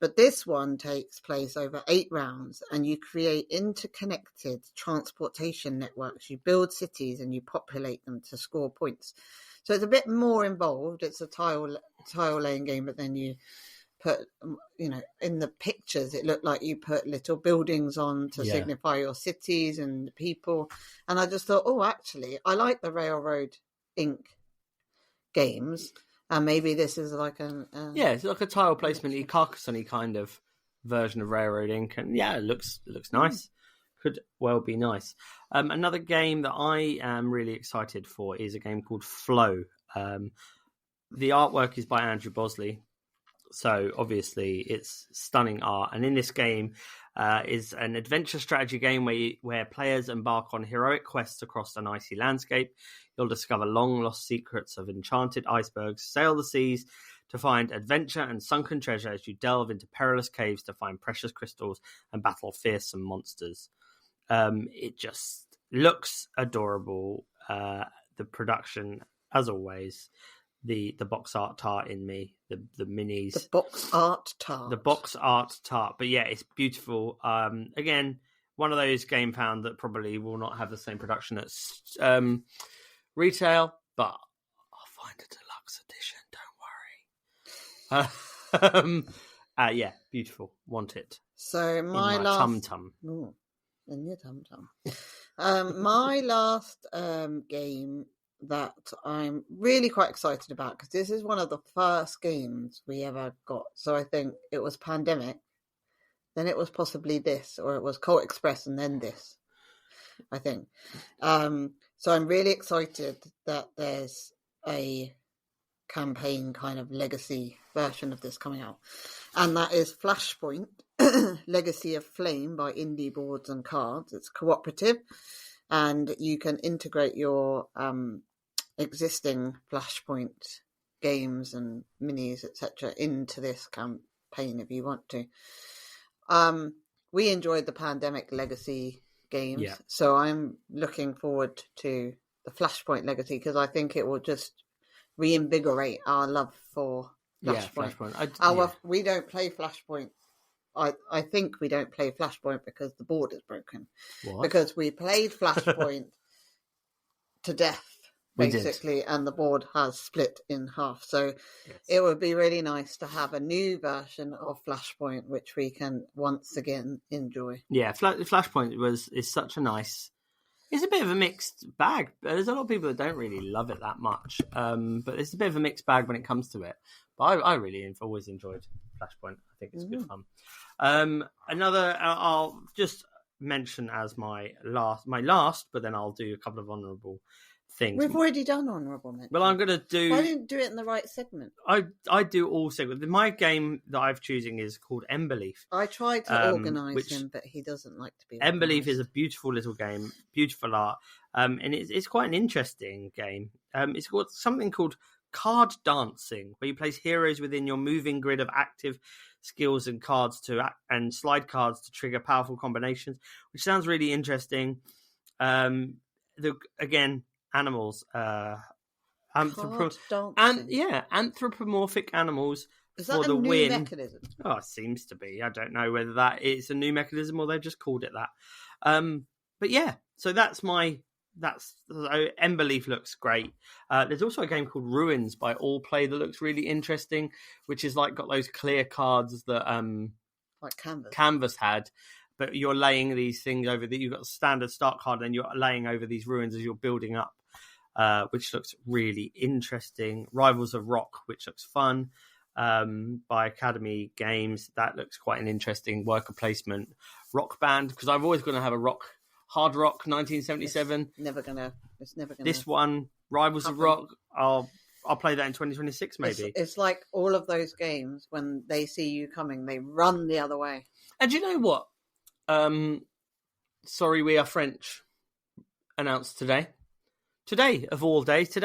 But this one takes place over 8 rounds, and you create interconnected transportation networks. You build cities and you populate them to score points. So it's a bit more involved. It's a tile laying game, but then you put, in the pictures, it looked like you put little buildings on to signify your cities and people. And I just thought, actually, I like the Railroad Inc. games. And maybe this is like it's like a tile placement-y, Carcassonne-y kind of version of Railroad Inc. And yeah, it looks nice. Could well be nice. Another game that I am really excited for is a game called Flow. The artwork is by Andrew Bosley. So obviously it's stunning art. And in this game is an adventure strategy game where players embark on heroic quests across an icy landscape. You'll discover long-lost secrets of enchanted icebergs, sail the seas to find adventure and sunken treasure as you delve into perilous caves to find precious crystals and battle fearsome monsters. It just looks adorable. The production, as always, the box art tart in me, the minis. The box art tart. But yeah, it's beautiful. Again, one of those game found that probably will not have the same production as retail, but I'll find a deluxe edition. Don't worry. Yeah, beautiful. Want it. So my in last tum-tum. Ooh, in your tum-tum. My last game that I'm really quite excited about, because this is one of the first games we ever got. So I think it was Pandemic, then it was possibly this, or it was Colt Express and then this, I think. So I'm really excited that there's a campaign kind of legacy version of this coming out. And that is Flashpoint, Legacy of Flame by Indie Boards and Cards. It's cooperative, and you can integrate your existing Flashpoint games and minis, etc., into this campaign if you want to. We enjoyed the Pandemic Legacy games, so I'm looking forward to the Flashpoint Legacy, because I think it will just reinvigorate our love for Flashpoint. We don't play Flashpoint. I think we don't play Flashpoint because the board is broken. What? Because we played Flashpoint to death basically, and the board has split in half. So it would be really nice to have a new version of Flashpoint, which we can once again enjoy. Yeah, Flashpoint is such a nice. It's a bit of a mixed bag. There's a lot of people that don't really love it that much, but it's a bit of a mixed bag when it comes to it. But I really have always enjoyed Flashpoint. I think it's good fun. Another, I'll just mention as my last, but then I'll do a couple of honourable things. We've already done honourable mentions. Well, I'm going to do... Why didn't do it in the right segment? I do all segments. My game that I'm choosing is called Emberleaf. I tried to organise him, but he doesn't like to be organised. Emberleaf is a beautiful little game, beautiful art, and it's quite an interesting game. It's got something called card dancing, where you place heroes within your moving grid of active skills and cards and slide cards to trigger powerful combinations, which sounds really interesting. Again, animals, anthropomorphic animals. Is that a new mechanism? Oh, it seems to be. I don't know whether that is a new mechanism or they've just called it that. But yeah, so Emberleaf looks great. There's also a game called Ruins by All Play that looks really interesting, which is like got those clear cards that like Canvas had, but you're laying these things over that. You've got a standard start card, and you're laying over these ruins as you're building up, which looks really interesting. Rivals of Rock, which looks fun, by Academy Games. That looks quite an interesting worker placement. Rock Band, because I've always going to have a Hard Rock 1977. It's never gonna. This one, Rivals of Rock, I'll play that in 2026 maybe. It's like all of those games, when they see you coming, they run the other way. And you know what? Sorry We Are French announced today of all days,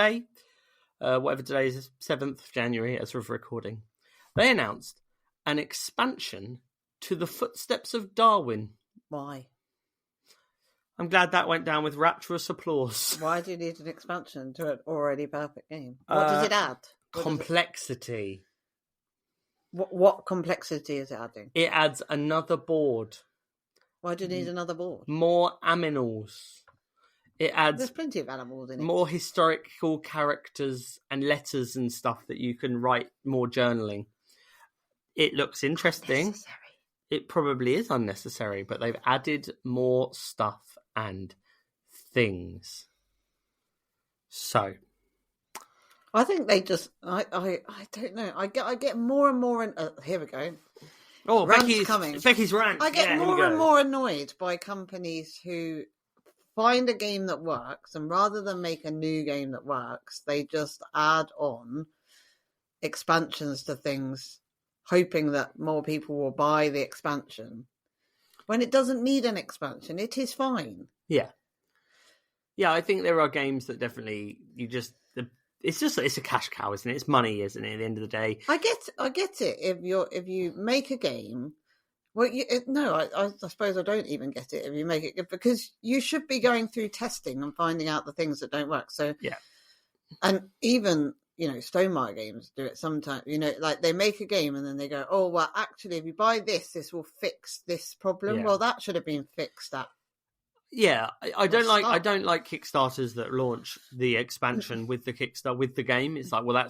whatever today is, 7th of January as of recording, they announced an expansion to the Footsteps of Darwin. Why? I'm glad that went down with rapturous applause. Why do you need an expansion to an already perfect game? What does it add? Complexity. What complexity is it adding? It adds another board. Why do you need another board? More aminals. It adds... There's plenty of animals in it. More historical characters and letters and stuff that you can write, more journaling. It looks interesting. Unnecessary. It probably is unnecessary, but they've added more stuff and things. So, I think they just. I don't know. I get more and more. Here we go. Oh, Rant's coming. Becky's rant. I get more and more annoyed by companies who find a game that works, and rather than make a new game that works, they just add on expansions to things, hoping that more people will buy the expansion. When it doesn't need an expansion, it is fine. Yeah. Yeah, I think there are games that definitely it's a cash cow, isn't it? It's money, isn't it? At the end of the day, I get it. If you make a game, well, I suppose I don't even get it if you make it, because you should be going through testing and finding out the things that don't work. So yeah, and even Stonemaier games do it sometimes. Like they make a game and then they go, oh well, actually, if you buy this will fix this problem. Yeah. Well, that should have been fixed at. Yeah, I don't like Kickstarters that launch the expansion with the game. It's like, well,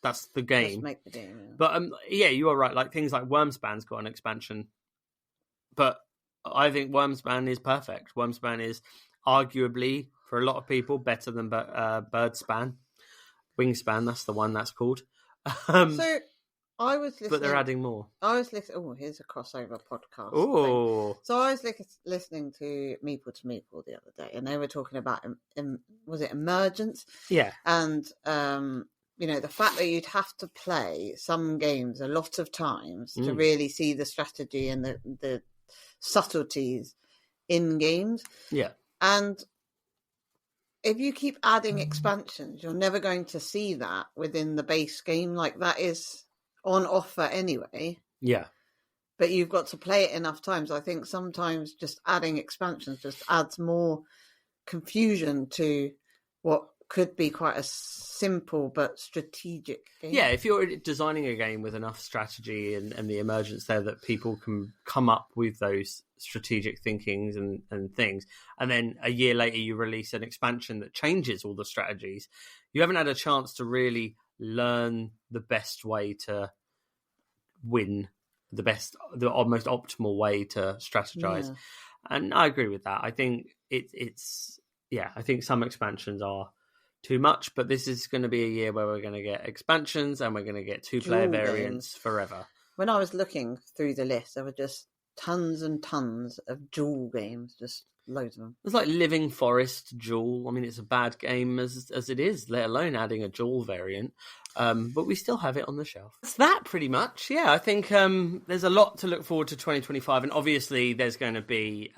that's the game. Just make the game. Yeah. But yeah, you are right. Like things like Wormspan's got an expansion, but I think Wormspan is perfect. Wormspan is arguably, for a lot of people, better than Birdspan. Wingspan, that's the one that's called. So I was listening, but they're adding more. I was listening. Oh, here's a crossover podcast. Oh, so I was listening to Meeple to Meeple the other day, and they were talking about was it Emergence? Yeah, and the fact that you'd have to play some games a lot of times to really see the strategy and the subtleties in games. Yeah, and if you keep adding expansions, you're never going to see that within the base game. Like that is on offer anyway. Yeah. But you've got to play it enough times. I think sometimes just adding expansions just adds more confusion to what could be quite a simple but strategic game. Yeah, if you're designing a game with enough strategy and the emergence there that people can come up with those strategic thinkings and things, and then a year later you release an expansion that changes all the strategies, you haven't had a chance to really learn the best way to win, the most optimal way to strategize. And I agree with that. I think I think some expansions are too much, but this is going to be a year where we're going to get expansions and we're going to get 2-player variants forever. When I was looking through the list, there were just tons and tons of duel games, just loads of them. It's like Living Forest Duel. I mean, it's a bad game as it is, let alone adding a duel variant. But we still have it on the shelf. That's that pretty much. Yeah, I think there's a lot to look forward to 2025, and obviously there's going to be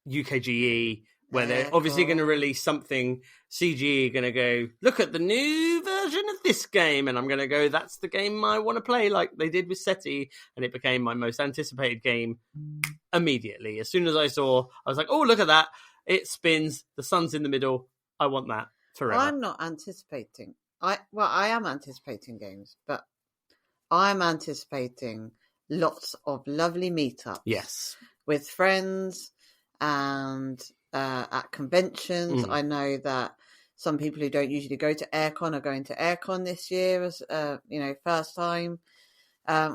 UKGE, where they're obviously going to release something. CGE going to go, look at the new version of this game, and I'm going to go, that's the game I want to play, like they did with SETI, and it became my most anticipated game immediately. As soon as I saw, I was like, oh, look at that. It spins, the sun's in the middle. I want that forever. I'm not anticipating. I am anticipating games, but I'm anticipating lots of lovely meetups. Yes. With friends and at conventions. I know that some people who don't usually go to Aircon are going to Aircon this year as first time,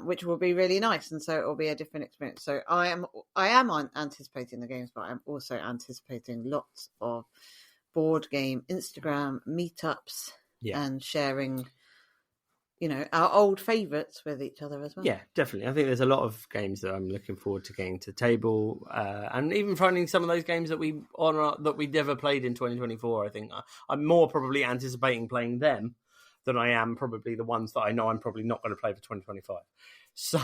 which will be really nice, and so it will be a different experience. So I am anticipating the games, but I'm also anticipating lots of board game Instagram meetups and sharing our old favourites with each other as well. Yeah, definitely. I think there's a lot of games that I'm looking forward to getting to the table, and even finding some of those games that we never played in 2024. I think I'm more probably anticipating playing them than I am probably the ones that I know I'm probably not going to play for 2025. So,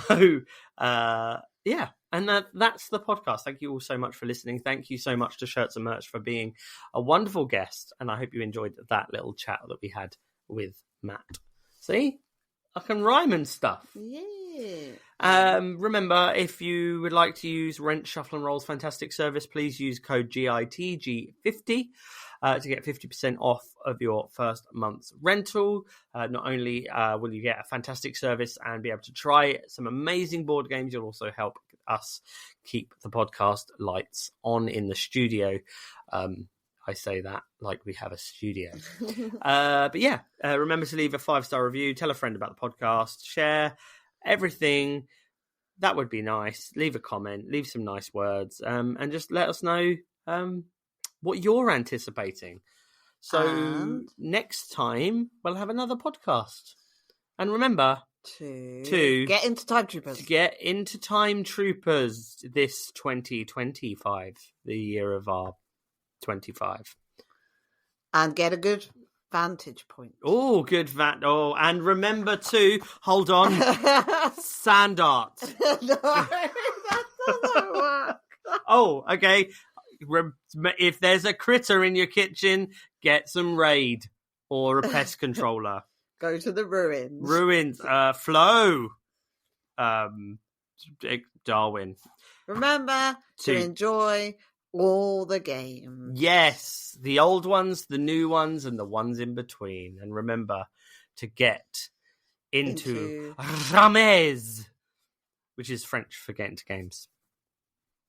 and that's the podcast. Thank you all so much for listening. Thank you so much to Shirts and Merch for being a wonderful guest, and I hope you enjoyed that little chat that we had with Matt. See? I can rhyme and stuff. Yeah. Remember, if you would like to use Rent, Shuffle and Roll's fantastic service, please use code GITG50 to get 50% off of your first month's rental. Not only will you get a fantastic service and be able to try some amazing board games, you'll also help us keep the podcast lights on in the studio. I say that like we have a studio. But yeah, remember to leave a 5-star review, tell a friend about the podcast, share everything. That would be nice. Leave a comment, leave some nice words, and just let us know what you're anticipating. So next time we'll have another podcast. And remember to get into Time Troopers. To get into Time Troopers this 2025, the year of our 25. And get a good vantage point. Oh, good and remember to hold on. Sand art. No, that doesn't work. Oh, okay. If there's a critter in your kitchen, get some Raid or a pest controller. Go to the ruins. Flow. Darwin. Remember to enjoy all the games. Yes, the old ones, the new ones, and the ones in between. And remember to get into Ramez, which is French for get into games.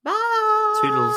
Bye. Toodles.